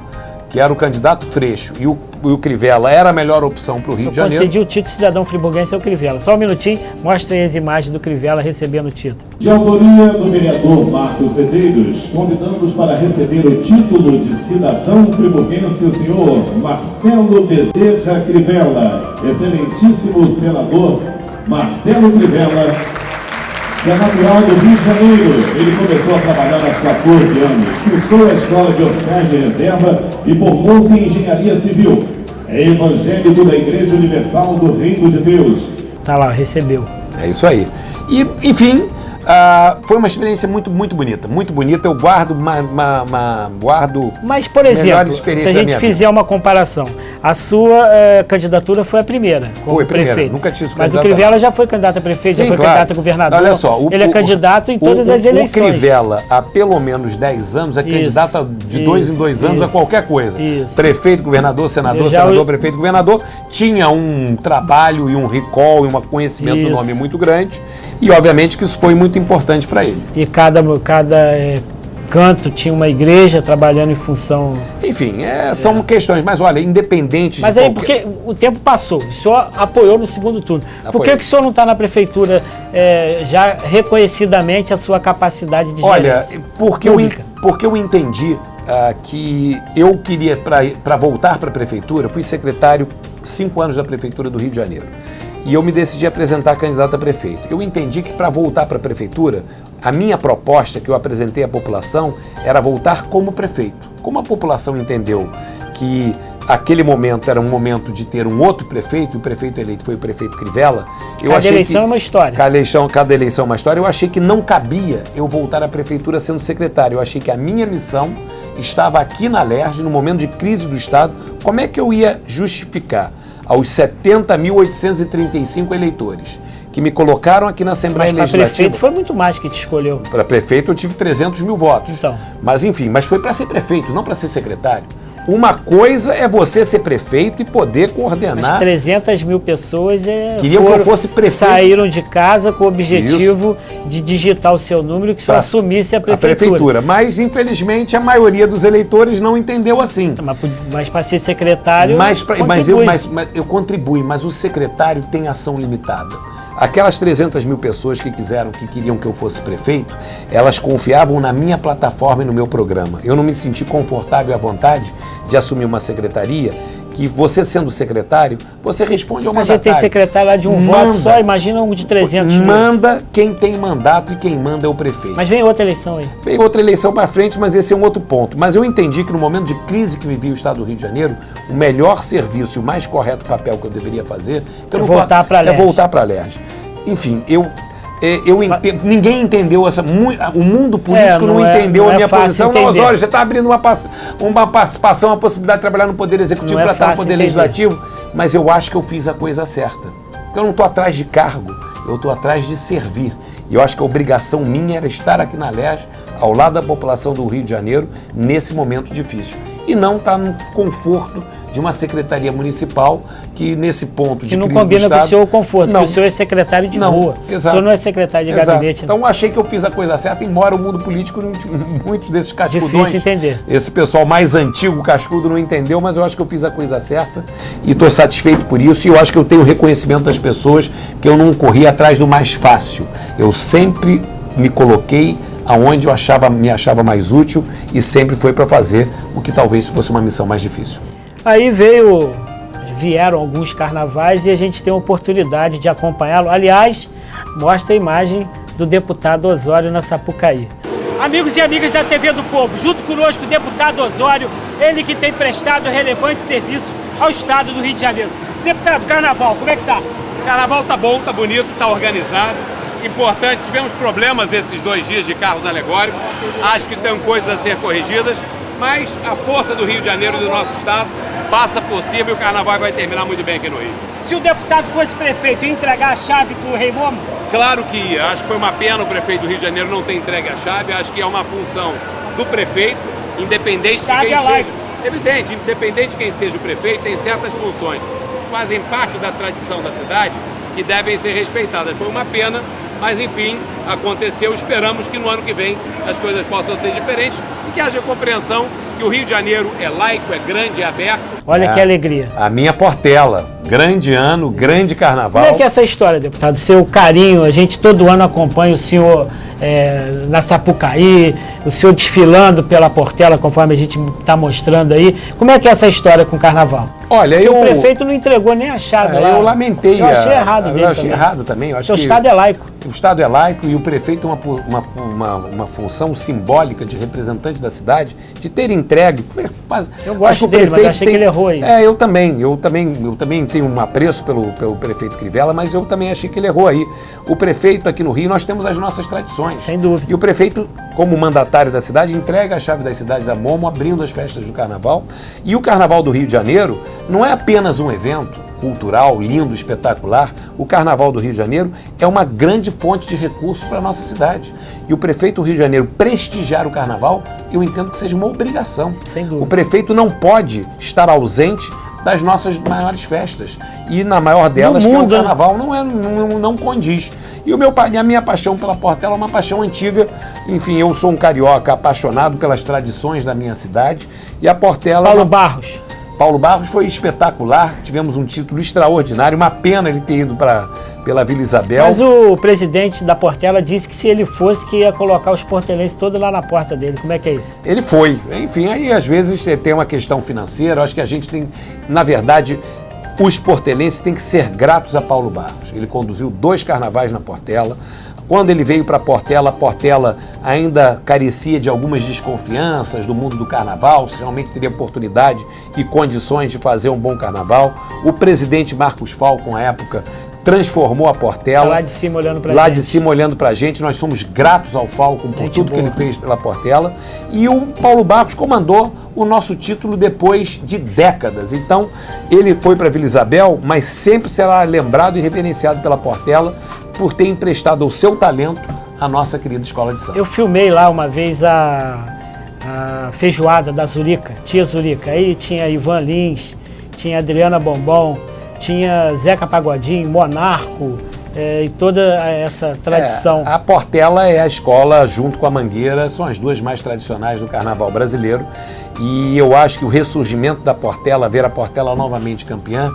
que era o candidato Freixo, e o Crivella era a melhor opção para o Rio de Janeiro.
Concedi o título cidadão friburguense ao Crivella. Só um minutinho, mostrem as imagens do Crivella recebendo o título.
De autoria do vereador Marcos Medeiros, convidamos para receber o título de cidadão friburguense o senhor Marcelo Bezerra Crivella. Excelentíssimo senador Marcelo Crivella, que é natural do Rio de Janeiro. Ele começou a trabalhar aos 14 anos, cursou a escola de oficiais de reserva e formou-se em engenharia civil. É evangélico da Igreja Universal do Reino de Deus.
Tá lá, recebeu.
É isso aí. E, enfim, foi uma experiência muito, muito bonita. Muito bonita. Eu guardo
Mas, por exemplo, se a gente fizer uma comparação, a sua candidatura foi a primeira como prefeito.
Nunca tinha sido
Mas o Crivella já foi candidato a prefeito, já foi candidato a governador.
Olha só,
ele é candidato em todas as eleições.
O Crivella, há pelo menos 10 anos, é candidato de 2 em 2 anos a qualquer coisa. Prefeito, governador, senador, prefeito, governador. Tinha um trabalho e um recall e um conhecimento do nome muito grande. E, obviamente, que isso foi muito importante para ele.
E cada canto tinha uma igreja trabalhando em função...
Enfim, são questões. Mas, olha, independente
Mas aí, porque o tempo passou, o senhor apoiou no segundo turno. Por que o senhor não está na prefeitura já reconhecidamente a sua capacidade de gerência?
Olha, porque eu entendi que eu queria, para voltar para a prefeitura, fui secretário 5 anos da prefeitura do Rio de Janeiro. E eu me decidi apresentar candidato a prefeito. Eu entendi que para voltar para a prefeitura, a minha proposta que eu apresentei à população era voltar como prefeito. Como a população entendeu que aquele momento era um momento de ter um outro prefeito, e o prefeito eleito foi o prefeito Crivella,
cada eleição é uma história.
Cada eleição é uma história. Eu achei que não cabia eu voltar à prefeitura sendo secretário. Eu achei que a minha missão estava aqui na LERJ, no momento de crise do Estado. Como é que eu ia justificar aos 70.835 eleitores que me colocaram aqui na Assembleia Legislativa?
Para prefeito foi muito mais que te escolheu.
Para prefeito eu tive 300 mil votos.
Então.
Mas enfim, foi para ser prefeito, não para ser secretário. Uma coisa é você ser prefeito e poder coordenar.
Mas 300 mil pessoas
queriam que eu fosse prefeito.
Saíram de casa com o objetivo de digitar o seu número, que só assumisse a prefeitura.
Mas, infelizmente, a maioria dos eleitores não entendeu assim.
Mas para ser secretário,
mas eu contribuo, mas o secretário tem ação limitada. Aquelas 300 mil pessoas que queriam que eu fosse prefeito, elas confiavam na minha plataforma e no meu programa. Eu não me senti confortável à vontade de assumir uma secretaria que você sendo secretário, você responde ao mandatário.
A gente tem secretário lá de um voto só, imagina um de 300 mil.
Manda quem tem mandato e quem manda é o prefeito.
Mas vem outra eleição aí.
Vem outra eleição para frente, mas esse é um outro ponto. Mas eu entendi que no momento de crise que vivia o Estado do Rio de Janeiro, o melhor serviço e o mais correto papel que eu deveria fazer
é voltar para a
LERJ. Enfim, ninguém entendeu o mundo político não entendeu a minha posição. Não, Osório, você está abrindo uma participação, uma possibilidade de trabalhar no Poder Executivo para estar no Poder Legislativo, mas eu acho que eu fiz a coisa certa. Eu não estou atrás de cargo, eu estou atrás de servir. E eu acho que a obrigação minha era estar aqui na LERJ, ao lado da população do Rio de Janeiro, nesse momento difícil. E não estar no conforto de uma secretaria municipal que, nesse ponto de crise do Estado... Que não combina
com o seu conforto, porque o senhor é secretário de rua.
Exato.
O senhor não é secretário de gabinete.
Então, achei que eu fiz a coisa certa, embora o mundo político, muitos desses cascudões...
Difícil entender.
Esse pessoal mais antigo, cascudo, não entendeu, mas eu acho que eu fiz a coisa certa e estou satisfeito por isso. E eu acho que eu tenho reconhecimento das pessoas que eu não corri atrás do mais fácil. Eu sempre me coloquei aonde eu me achava mais útil e sempre foi para fazer o que talvez fosse uma missão mais difícil.
Aí vieram alguns carnavais e a gente tem a oportunidade de acompanhá-lo. Aliás, mostra a imagem do deputado Osório na Sapucaí. Amigos e amigas da TV do Povo, junto conosco o deputado Osório, ele que tem prestado relevante serviço ao Estado do Rio de Janeiro. Deputado, carnaval, como é que tá?
O carnaval tá bom, tá bonito, tá organizado. Importante, tivemos problemas esses 2 dias de carros alegóricos. Acho que tem coisas a ser corrigidas, mas a força do Rio de Janeiro e do nosso Estado passa por cima e o carnaval vai terminar muito bem aqui no Rio.
Se o deputado fosse prefeito e entregar a chave para o Rei Momo,
Claro que ia. Acho que foi uma pena o prefeito do Rio de Janeiro não ter entregue a chave. Acho que é uma função do prefeito, independente de quem seja. Evidente, independente de quem seja o prefeito, tem certas funções que fazem parte da tradição da cidade que devem ser respeitadas. Foi uma pena, mas enfim, aconteceu. Esperamos que no ano que vem as coisas possam ser diferentes e que haja compreensão que o Rio de Janeiro é laico, é grande, é aberto.
Olha que alegria.
A minha Portela. Grande ano, grande carnaval.
Como é que é essa história, deputado? Seu carinho, a gente todo ano acompanha o senhor na Sapucaí, o senhor desfilando pela Portela, conforme a gente está mostrando aí. Como é que é essa história com o carnaval?
Olha,
o prefeito não entregou nem a chave lá.
Eu lamentei.
Eu achei errado dele.
Eu achei errado também. Eu acho
o Estado é laico.
O Estado é laico e o prefeito uma função simbólica de representante da cidade, de ter entregue.
Eu gosto dele, mas achei que ele errou aí.
Eu também tenho um apreço pelo prefeito Crivella, mas eu também achei que ele errou aí. O prefeito aqui no Rio, nós temos as nossas tradições.
Sem dúvida.
E o prefeito, como mandatário da cidade, entrega a chave das cidades a Momo, abrindo as festas do carnaval. E o Carnaval do Rio de Janeiro não é apenas um evento cultural, lindo, espetacular. O Carnaval do Rio de Janeiro é uma grande fonte de recursos para a nossa cidade. E o prefeito do Rio de Janeiro prestigiar o Carnaval, eu entendo que seja uma obrigação.
Sem dúvida.
O prefeito não pode estar ausente das nossas maiores festas. E na maior delas, que é o Carnaval, não condiz. E a minha paixão pela Portela é uma paixão antiga. Enfim, eu sou um carioca apaixonado pelas tradições da minha cidade. E a Portela... Paulo Barros foi espetacular, tivemos um título extraordinário, uma pena ele ter ido pela Vila Isabel.
Mas o presidente da Portela disse que se ele fosse, que ia colocar os portelenses todos lá na porta dele. Como é que é isso?
Ele foi. Enfim, aí às vezes tem uma questão financeira, eu acho que a gente tem, na verdade, os portelenses têm que ser gratos a Paulo Barros. Ele conduziu 2 carnavais na Portela. Quando ele veio para a Portela ainda carecia de algumas desconfianças do mundo do carnaval, se realmente teria oportunidade e condições de fazer um bom carnaval. O presidente Marcos Falcon, à época, transformou a Portela.
Lá de cima olhando para a gente.
Lá de cima olhando para a gente. Nós somos gratos ao Falcon por tudo que ele fez pela Portela. E o Paulo Barros comandou o nosso título depois de décadas. Então, ele foi para Vila Isabel, mas sempre será lembrado e reverenciado pela Portela por ter emprestado o seu talento à nossa querida escola de samba.
Eu filmei lá uma vez a feijoada da Zurica, tia Zurica. Aí tinha Ivan Lins, tinha Adriana Bombom, tinha Zeca Pagodinho, Monarco, e toda essa tradição.
A Portela é a escola, junto com a Mangueira, são as 2 mais tradicionais do carnaval brasileiro. E eu acho que o ressurgimento da Portela, ver a Portela novamente campeã,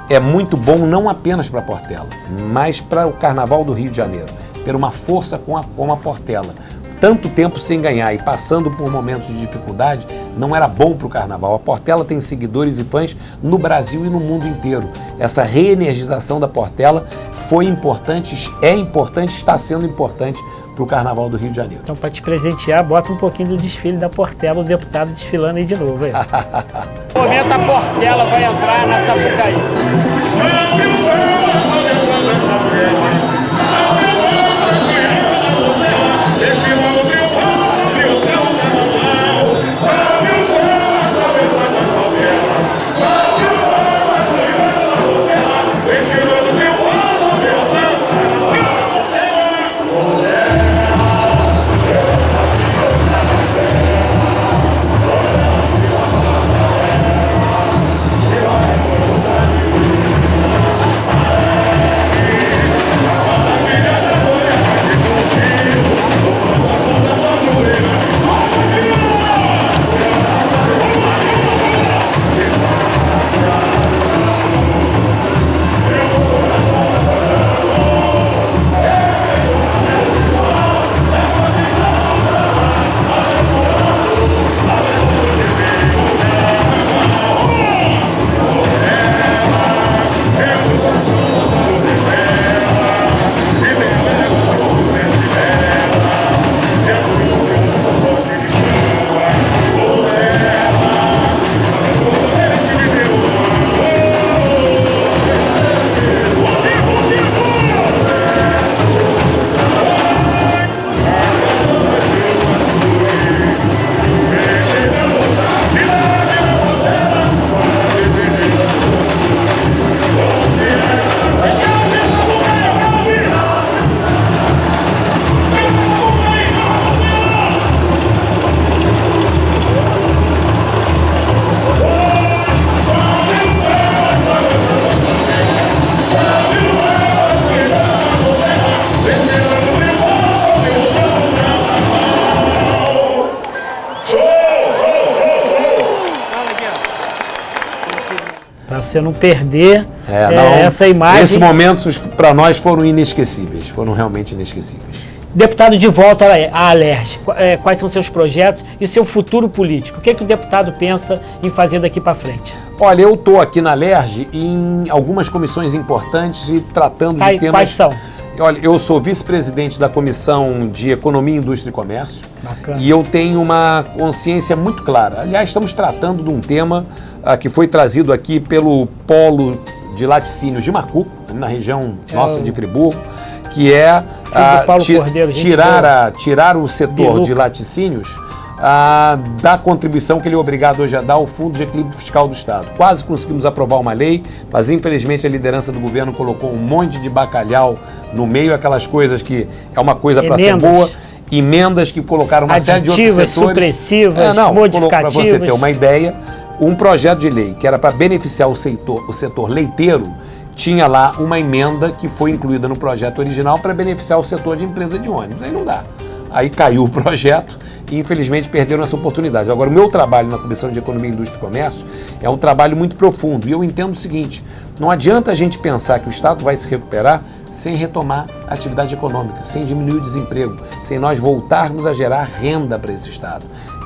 é muito bom não apenas para a Portela, mas para o Carnaval do Rio de Janeiro, ter uma força com a Portela. Tanto tempo sem ganhar e passando por momentos de dificuldade, não era bom para o Carnaval. A Portela tem seguidores e fãs no Brasil e no mundo inteiro. Essa reenergização da Portela foi importante, é importante, está sendo importante para o Carnaval do Rio de Janeiro.
Então, para te presentear, bota um pouquinho do desfile da Portela, o deputado desfilando aí de novo. Aí. No momento, a Portela vai entrar na Sapucaí. Para você não perder
Não,
essa imagem.
Esses momentos, para nós, foram inesquecíveis. Foram realmente inesquecíveis.
Deputado, de volta à Alerj, quais são seus projetos e seu futuro político? O que o deputado pensa em fazer daqui para frente?
Olha, eu estou aqui na Alerj em algumas comissões importantes e tratando de temas...
Quais são?
Olha, eu sou vice-presidente da Comissão de Economia, Indústria e Comércio.
Bacana.
E eu tenho uma consciência muito clara. Aliás, estamos tratando de um tema que foi trazido aqui pelo Polo de Laticínios de Macuco, na região nossa de Friburgo, que é tirar o setor de laticínios da contribuição que ele é obrigado hoje a dar ao Fundo de Equilíbrio Fiscal do Estado. Quase conseguimos aprovar uma lei, mas infelizmente a liderança do governo colocou um monte de bacalhau no meio, aquelas coisas que é uma coisa para ser boa, emendas que colocaram uma série de outros setores.
Supressivas, modificativas.
Para você ter uma ideia, um projeto de lei que era para beneficiar o setor leiteiro, tinha lá uma emenda que foi incluída no projeto original para beneficiar o setor de empresa de ônibus. Aí não dá. Aí caiu o projeto e infelizmente perderam essa oportunidade. Agora, o meu trabalho na Comissão de Economia, Indústria e Comércio é um trabalho muito profundo. E eu entendo o seguinte, não adianta a gente pensar que o Estado vai se recuperar sem retomar a atividade econômica, sem diminuir o desemprego, sem nós voltarmos a gerar renda para esse Estado.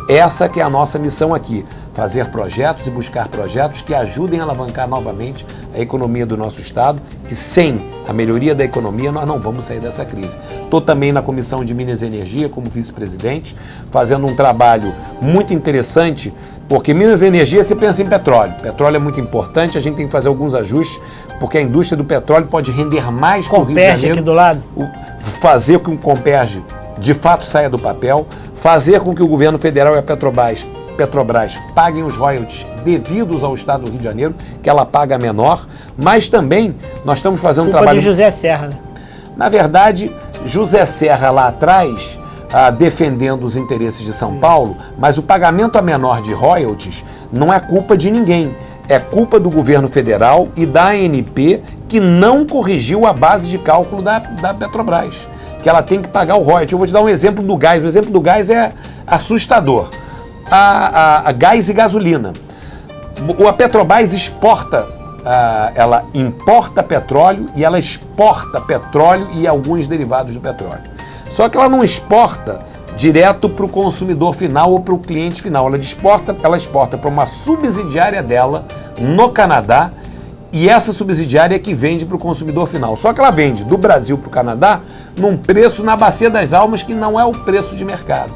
Essa que é a nossa missão aqui, fazer projetos e buscar projetos que ajudem a alavancar novamente a economia do nosso Estado, que sem a melhoria da economia nós não vamos sair dessa crise. Estou também na Comissão de Minas e Energia como vice-presidente, fazendo um trabalho muito interessante, porque Minas e Energia você pensa em petróleo. Petróleo é muito importante, a gente tem que fazer alguns ajustes, porque a indústria do petróleo pode render mais para o Rio de Janeiro.
Aqui do lado.
Fazer com que o Comperj de fato saia do papel, fazer com que o governo federal e a Petrobras paguem os royalties devidos ao Estado do Rio de Janeiro, que ela paga menor, mas também nós estamos fazendo um trabalho...
de José Serra, né?
Na verdade, José Serra lá atrás, defendendo os interesses de São Paulo, mas o pagamento a menor de royalties não é culpa de ninguém, é culpa do governo federal e da ANP, que não corrigiu a base de cálculo da Petrobras, que ela tem que pagar o royalties. Eu vou te dar um exemplo do gás. O exemplo do gás é assustador. A gás e gasolina. A Petrobras exporta, ela importa petróleo e ela exporta petróleo e alguns derivados do petróleo. Só que ela não exporta direto para o consumidor final ou para o cliente final. Ela exporta para uma subsidiária dela no Canadá, e essa subsidiária é que vende para o consumidor final. Só que ela vende do Brasil para o Canadá num preço na Bacia das Almas que não é o preço de mercado.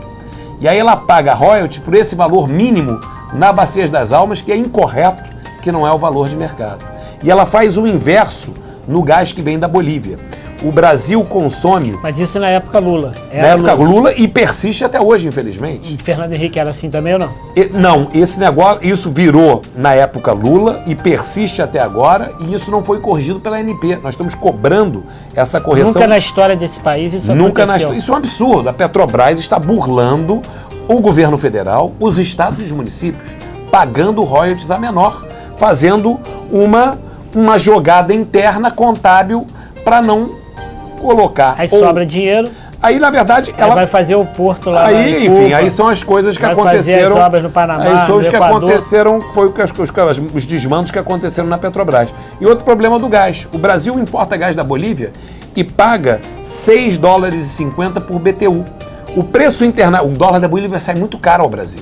E aí ela paga royalty por esse valor mínimo na Bacia das Almas, que é incorreto, que não é o valor de mercado. E ela faz o inverso no gás que vem da Bolívia. O Brasil consome...
Mas isso na época Lula.
Na época Lula e persiste até hoje, infelizmente.
Fernando Henrique era assim também ou não?
Não, esse negócio, isso virou na época Lula e persiste até agora, e isso não foi corrigido pela ANP. Nós estamos cobrando essa correção.
Nunca na história desse país isso aconteceu.
Isso é um absurdo. A Petrobras está burlando o governo federal, os estados e os municípios, pagando royalties a menor, fazendo uma jogada interna contábil para não colocar.
Aí sobra dinheiro.
Aí, na verdade, ela
vai fazer o porto lá.
Aí, enfim, aí são as coisas que aconteceram.
Fazer as obras no Panamá,
aí são
no
os que
Equador.
aconteceram, foi os desmandos que aconteceram na Petrobras. E outro problema do gás. O Brasil importa gás da Bolívia e paga $6,50 por BTU. O preço internacional, o dólar da Bolívia sai muito caro ao Brasil.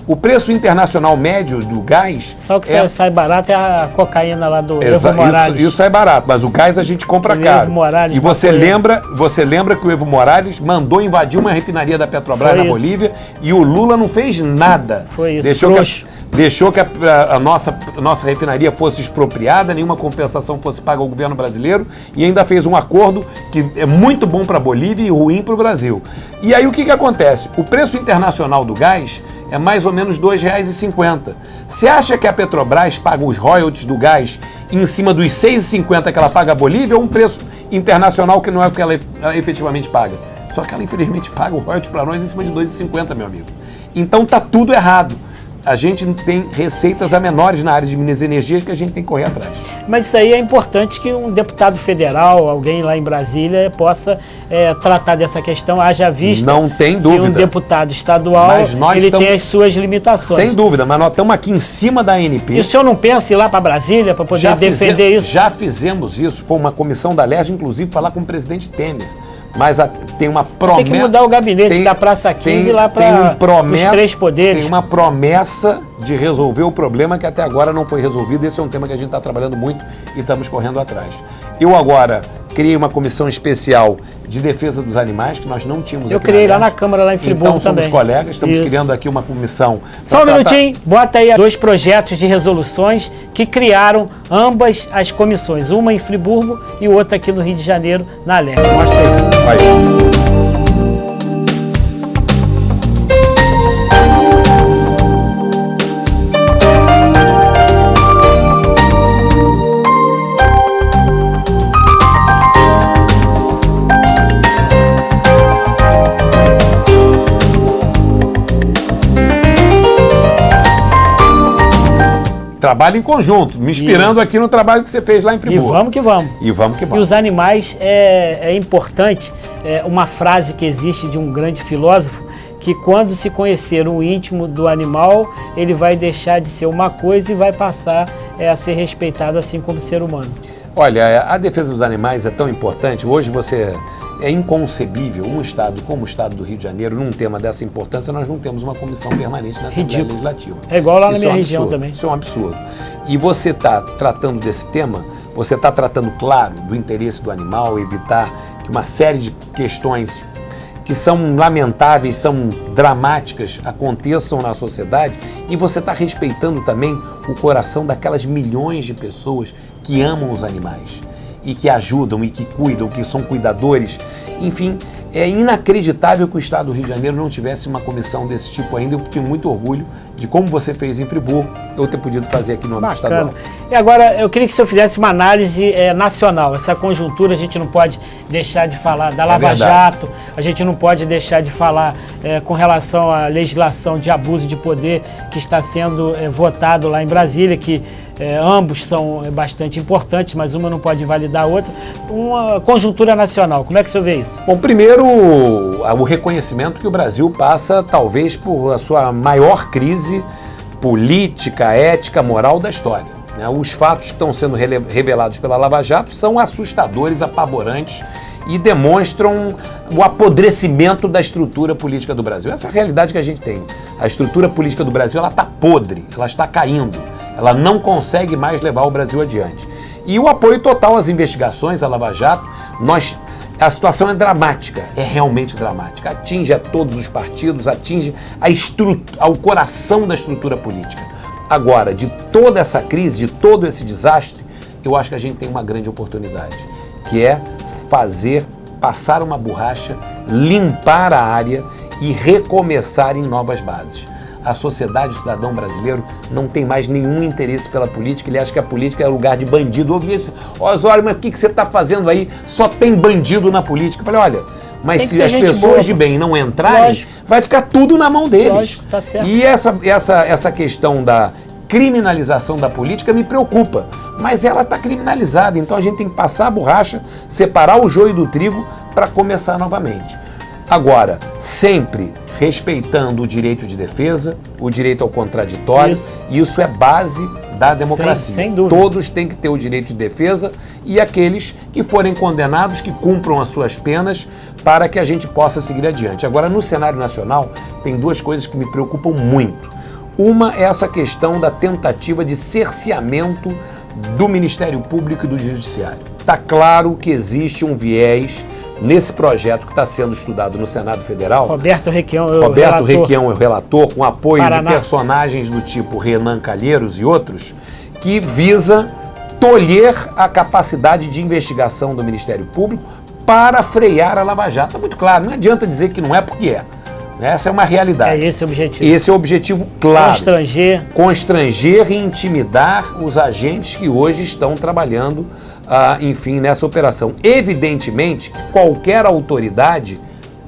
O preço internacional médio do gás...
Só o que sai barato é a cocaína lá do Evo Morales.
Isso sai barato, mas o gás a gente compra caro.
Evo Morales,
e você lembra que o Evo Morales mandou invadir uma refinaria da Petrobras na Bolívia e o Lula não fez nada.
Foi isso,
deixou que a nossa refinaria fosse expropriada, nenhuma compensação fosse paga ao governo brasileiro e ainda fez um acordo que é muito bom para a Bolívia e ruim para o Brasil. E aí o que acontece? O preço internacional do gás é mais ou menos R$ 2,50. Você acha que a Petrobras paga os royalties do gás em cima dos R$ 6,50 que ela paga à Bolívia ou um preço internacional que não é o que ela efetivamente paga? Só que ela infelizmente paga o royalties para nós em cima de R$ 2,50, meu amigo. Então tá tudo errado. a gente tem receitas a menores na área de Minas Energia que a gente tem que correr atrás.
Mas isso aí é importante que um deputado federal, alguém lá em Brasília, possa tratar dessa questão, haja vista.
Não tem
que
dúvida.
um deputado estadual, ele tem as suas limitações.
Sem dúvida, mas nós estamos aqui em cima da ANP.
E o senhor não pensa em ir lá para Brasília para poder defender isso?
Já fizemos isso, foi uma comissão da LERJ, inclusive falar com o presidente Temer. Mas tem uma promessa...
Tem que mudar o gabinete da Praça 15 lá para os 3 poderes.
Tem uma promessa de resolver o problema que até agora não foi resolvido. Esse é um tema que a gente está trabalhando muito e estamos correndo atrás. Eu agora criei uma comissão especial de defesa dos animais, que nós não tínhamos.
Eu criei lá na Câmara, lá em Friburgo
então, somos
também.
colegas, estamos
Isso.
criando aqui uma comissão.
Só um minutinho, bota aí 2 projetos de resoluções que criaram ambas as comissões, uma em Friburgo e outra aqui no Rio de Janeiro, na LERJ. Mostra aí.
Vai. Trabalho em conjunto, me inspirando aqui no trabalho que você fez lá em Friburgo.
E vamos que vamos.
E vamos que
E
vamos.
os animais, é importante, uma frase que existe de um grande filósofo, que quando se conhecer o íntimo do animal, ele vai deixar de ser uma coisa e vai passar a ser respeitado assim como ser humano.
Olha, a defesa dos animais é tão importante. Hoje é inconcebível um estado como o estado do Rio de Janeiro, num tema dessa importância, nós não temos uma comissão permanente na Assembleia Legislativa.
É igual lá na
Isso
minha
é um
região
absurdo.
também.
Isso é um absurdo. E você está tratando desse tema, você está tratando, claro, do interesse do animal, evitar que uma série de questões que são lamentáveis, são dramáticas, aconteçam na sociedade, e você está respeitando também o coração daquelas milhões de pessoas que amam os animais e que ajudam e que cuidam, que são cuidadores. Enfim, é inacreditável que o Estado do Rio de Janeiro não tivesse uma comissão desse tipo ainda. Eu tenho muito orgulho de como você fez em Friburgo, eu ter podido fazer aqui no âmbito estadual.
E agora, eu queria que o senhor fizesse uma análise nacional. Essa conjuntura, a gente não pode deixar de falar da Lava Jato, a gente não pode deixar de falar com relação à legislação de abuso de poder que está sendo votado lá em Brasília, que ambos são bastante importantes, mas uma não pode invalidar a outra. Uma conjuntura nacional, como é que o senhor vê isso?
Bom, primeiro, o reconhecimento que o Brasil passa, talvez, por a sua maior crise política, ética, moral da história. Os fatos que estão sendo revelados pela Lava Jato são assustadores, apavorantes e demonstram o apodrecimento da estrutura política do Brasil. Essa é a realidade que a gente tem. A estrutura política do Brasil está podre, ela está caindo. Ela não consegue mais levar o Brasil adiante. E o apoio total às investigações, à Lava Jato, a situação é dramática, é realmente dramática. Atinge a todos os partidos, atinge ao coração da estrutura política. Agora, de toda essa crise, de todo esse desastre, eu acho que a gente tem uma grande oportunidade, que é passar uma borracha, limpar a área e recomeçar em novas bases. A sociedade, o cidadão brasileiro, não tem mais nenhum interesse pela política, ele acha que a política é lugar de bandido. Eu ouvi isso, Osório, mas o que você está fazendo aí? Só tem bandido na política. Eu falei, olha, mas se as pessoas de bem não entrarem, lógico, vai ficar tudo na mão deles.
Lógico, tá certo.
E essa questão da criminalização da política me preocupa, mas ela está criminalizada, então a gente tem que passar a borracha, separar o joio do trigo para começar novamente. Agora, sempre respeitando o direito de defesa, o direito ao contraditório, isso é base da democracia.
Sem dúvida.
Todos têm que ter o direito de defesa e aqueles que forem condenados, que cumpram as suas penas para que a gente possa seguir adiante. Agora, no cenário nacional, tem 2 coisas que me preocupam muito. Uma é essa questão da tentativa de cerceamento do Ministério Público e do Judiciário. Está claro que existe um viés nesse projeto que está sendo estudado no Senado Federal.
Roberto Requião
é o relator, com apoio de personagens do tipo Renan Calheiros e outros, que visa tolher a capacidade de investigação do Ministério Público para frear a Lava Jato. Está muito claro, não adianta dizer que não é porque é. Essa é uma realidade.
É esse o objetivo.
Esse é o objetivo claro.
Constranger
e intimidar os agentes que hoje estão trabalhando, enfim, nessa operação. Evidentemente que qualquer autoridade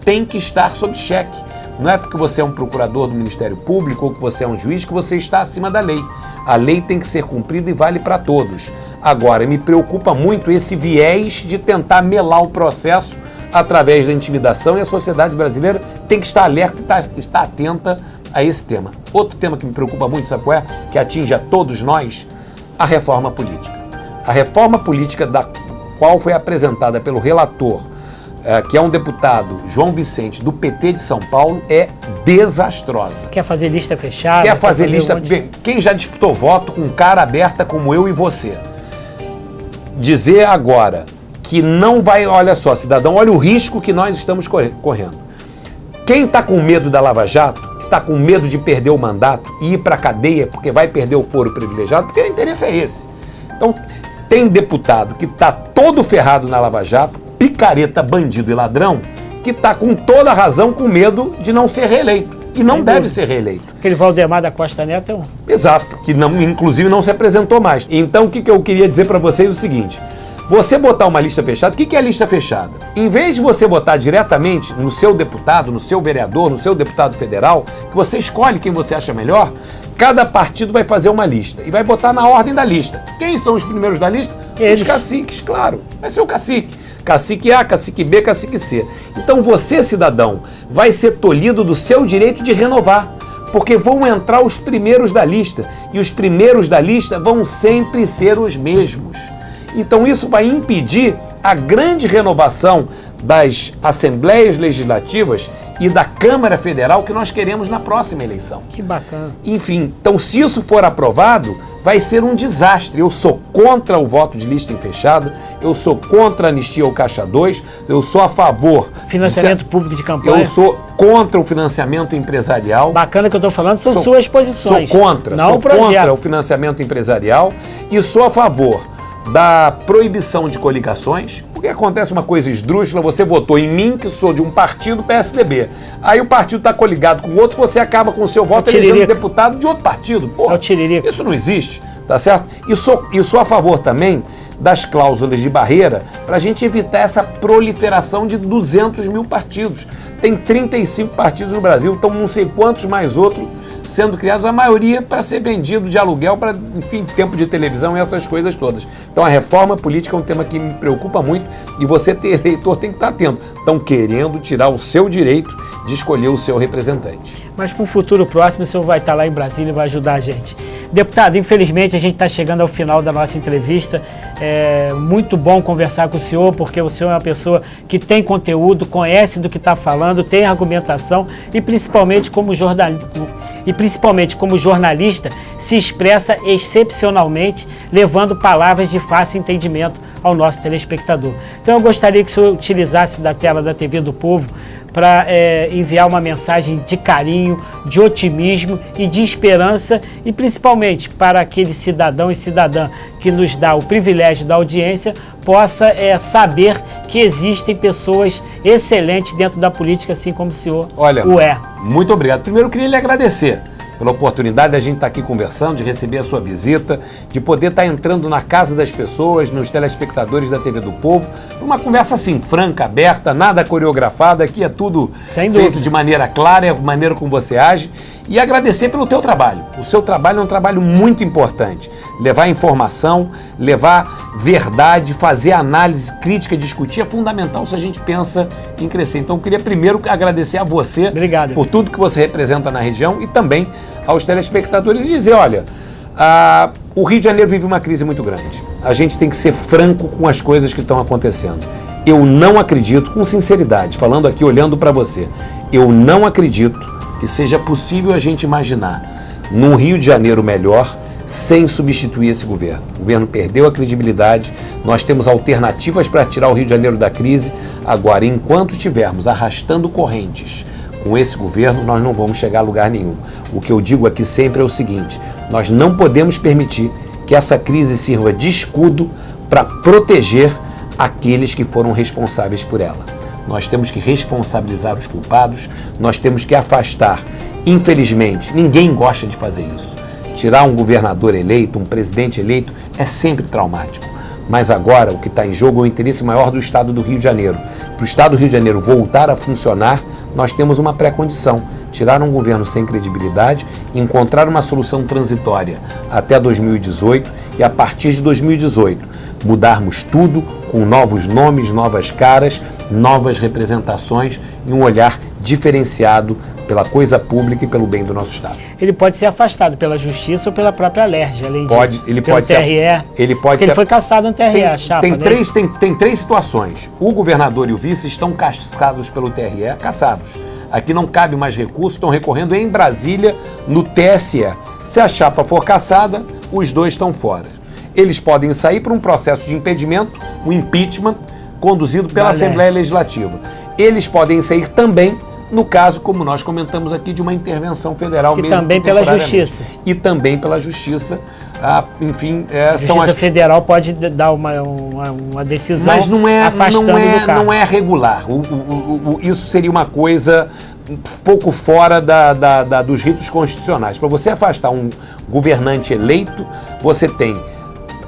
tem que estar sob cheque. Não é porque você é um procurador do Ministério Público ou que você é um juiz que você está acima da lei. A lei tem que ser cumprida e vale para todos. Agora, me preocupa muito esse viés de tentar melar o processo através da intimidação, e a sociedade brasileira tem que estar alerta e estar atenta a esse tema. Outro tema que me preocupa muito, sabe qual é? Que atinge a todos nós, a reforma política. A reforma política da qual foi apresentada pelo relator, que é um deputado, João Vicente, do PT de São Paulo, é desastrosa.
Quer fazer lista fechada?
Quer fazer lista... Quem já disputou voto com cara aberta como eu e você? Dizer agora que não vai... Olha só, cidadão, olha o risco que nós estamos correndo. Quem está com medo da Lava Jato, que está com medo de perder o mandato e ir para a cadeia porque vai perder o foro privilegiado, porque o interesse é esse. Então, tem deputado que está todo ferrado na Lava Jato, picareta, bandido e ladrão, que está com toda a razão com medo de não ser reeleito. E não deve ser reeleito.
Aquele Valdemar da Costa Neto é um...
Exato, que não, inclusive não se apresentou mais. Então, o que eu queria dizer para vocês é o seguinte: você botar uma lista fechada, o que é a lista fechada? Em vez de você botar diretamente no seu deputado, no seu vereador, no seu deputado federal, que você escolhe quem você acha melhor, cada partido vai fazer uma lista e vai botar na ordem da lista. Quem são os primeiros da lista? Os caciques, claro. Vai ser o cacique. Cacique A, cacique B, cacique C. Então você, cidadão, vai ser tolhido do seu direito de renovar, porque vão entrar os primeiros da lista, e os primeiros da lista vão sempre ser os mesmos. Então isso vai impedir a grande renovação das Assembleias Legislativas e da Câmara Federal que nós queremos na próxima eleição.
Que bacana.
Enfim, então se isso for aprovado, vai ser um desastre. Eu sou contra o voto de lista fechada, eu sou contra a anistia ao Caixa 2, eu sou a favor...
Financiamento público de campanha.
Eu sou contra o financiamento empresarial.
Bacana que eu estou falando, são suas posições.
Sou contra o financiamento empresarial e sou a favor da proibição de coligações, porque acontece uma coisa esdrúxula: você votou em mim, que sou de um partido, PSDB. Aí o partido está coligado com outro, você acaba com o seu voto elegendo deputado de outro partido. Porra, isso não existe, tá certo? E sou a favor também das cláusulas de barreira para a gente evitar essa proliferação de 200 mil partidos. Tem 35 partidos no Brasil, então não sei quantos mais outros sendo criados, a maioria para ser vendido de aluguel, para, enfim, tempo de televisão e essas coisas todas. Então a reforma política é um tema que me preocupa muito, e você, eleitor, tem que estar atento. Estão querendo tirar o seu direito de escolher o seu representante.
Mas para um futuro próximo, o senhor vai estar lá em Brasília e vai ajudar a gente. Deputado, infelizmente a gente está chegando ao final da nossa entrevista. É muito bom conversar com o senhor, porque o senhor é uma pessoa que tem conteúdo, conhece do que está falando, tem argumentação e principalmente como jornalista se expressa excepcionalmente, levando palavras de fácil entendimento ao nosso telespectador. Então eu gostaria que o senhor utilizasse da tela da TV do Povo para enviar uma mensagem de carinho, de otimismo e de esperança, e principalmente para aquele cidadão e cidadã que nos dá o privilégio da audiência, possa saber que existem pessoas excelentes dentro da política, assim como o senhor o é.
Muito obrigado. Primeiro eu queria lhe agradecer pela oportunidade de a gente estar aqui conversando, de receber a sua visita, de poder estar entrando na casa das pessoas, nos telespectadores da TV do Povo, uma conversa assim, franca, aberta, nada coreografada, aqui é tudo feito de maneira clara, é a maneira como você age, e agradecer pelo teu trabalho. O seu trabalho é um trabalho muito importante. Levar informação, levar verdade, fazer análise crítica, discutir é fundamental se a gente pensa em crescer. Então eu queria primeiro agradecer a você.
Obrigado.
Por tudo que você representa na região, e também aos telespectadores, e dizer, olha, o Rio de Janeiro vive uma crise muito grande. A gente tem que ser franco com as coisas que estão acontecendo. Eu não acredito, com sinceridade, falando aqui, olhando para você, eu não acredito que seja possível a gente imaginar num Rio de Janeiro melhor sem substituir esse governo. O governo perdeu a credibilidade, nós temos alternativas para tirar o Rio de Janeiro da crise. Agora, enquanto estivermos arrastando correntes com esse governo, nós não vamos chegar a lugar nenhum. O que eu digo aqui sempre é o seguinte: nós não podemos permitir que essa crise sirva de escudo para proteger aqueles que foram responsáveis por ela. Nós temos que responsabilizar os culpados, nós temos que afastar. Infelizmente, ninguém gosta de fazer isso. Tirar um governador eleito, um presidente eleito, é sempre traumático. Mas agora o que está em jogo é o interesse maior do Estado do Rio de Janeiro. Para o Estado do Rio de Janeiro voltar a funcionar, nós temos uma pré-condição: tirar um governo sem credibilidade, encontrar uma solução transitória até 2018 e, a partir de 2018, mudarmos tudo com novos nomes, novas caras, novas representações e um olhar diferenciado pela coisa pública e pelo bem do nosso Estado.
Ele pode ser afastado pela Justiça ou pela própria Alerj, além disso.
Ele
pelo
pode
TRE,
ser. Ele pode ser.
Ele foi cassado no TRE, a chapa.
Tem três situações. O governador e o vice estão cassados pelo TRE, cassados. Aqui não cabe mais recurso, estão recorrendo em Brasília, no TSE. Se a chapa for cassada, os dois estão fora. Eles podem sair para um processo de impedimento, um impeachment, conduzido pela Assembleia Legislativa. Eles podem sair também, no caso, como nós comentamos aqui, de uma intervenção federal mesmo.
E também pela Justiça.
E também pela Justiça. Enfim,
a Justiça Federal pode dar uma decisão,
mas
afastando do cargo.
Não é regular. Isso seria uma coisa um pouco fora dos ritos constitucionais. Para você afastar um governante eleito, você tem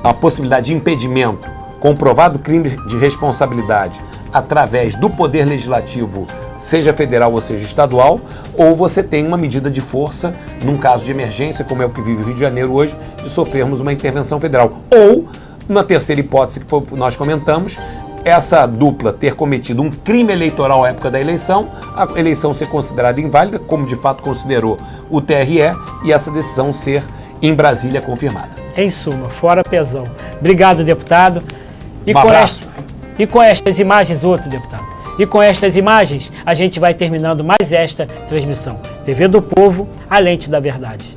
a possibilidade de impedimento, comprovado crime de responsabilidade através do Poder Legislativo, seja federal ou seja estadual, ou você tem uma medida de força, num caso de emergência, como é o que vive o Rio de Janeiro hoje, de sofrermos uma intervenção federal. Ou, na terceira hipótese que nós comentamos, essa dupla ter cometido um crime eleitoral à época da eleição, a eleição ser considerada inválida, como de fato considerou o TRE, e essa decisão ser em Brasília confirmada.
Em suma, fora Pezão. Obrigado, deputado.
Um abraço.
E com estas imagens, outro deputado. E com estas imagens, a gente vai terminando mais esta transmissão. TV do Povo, a lente da verdade.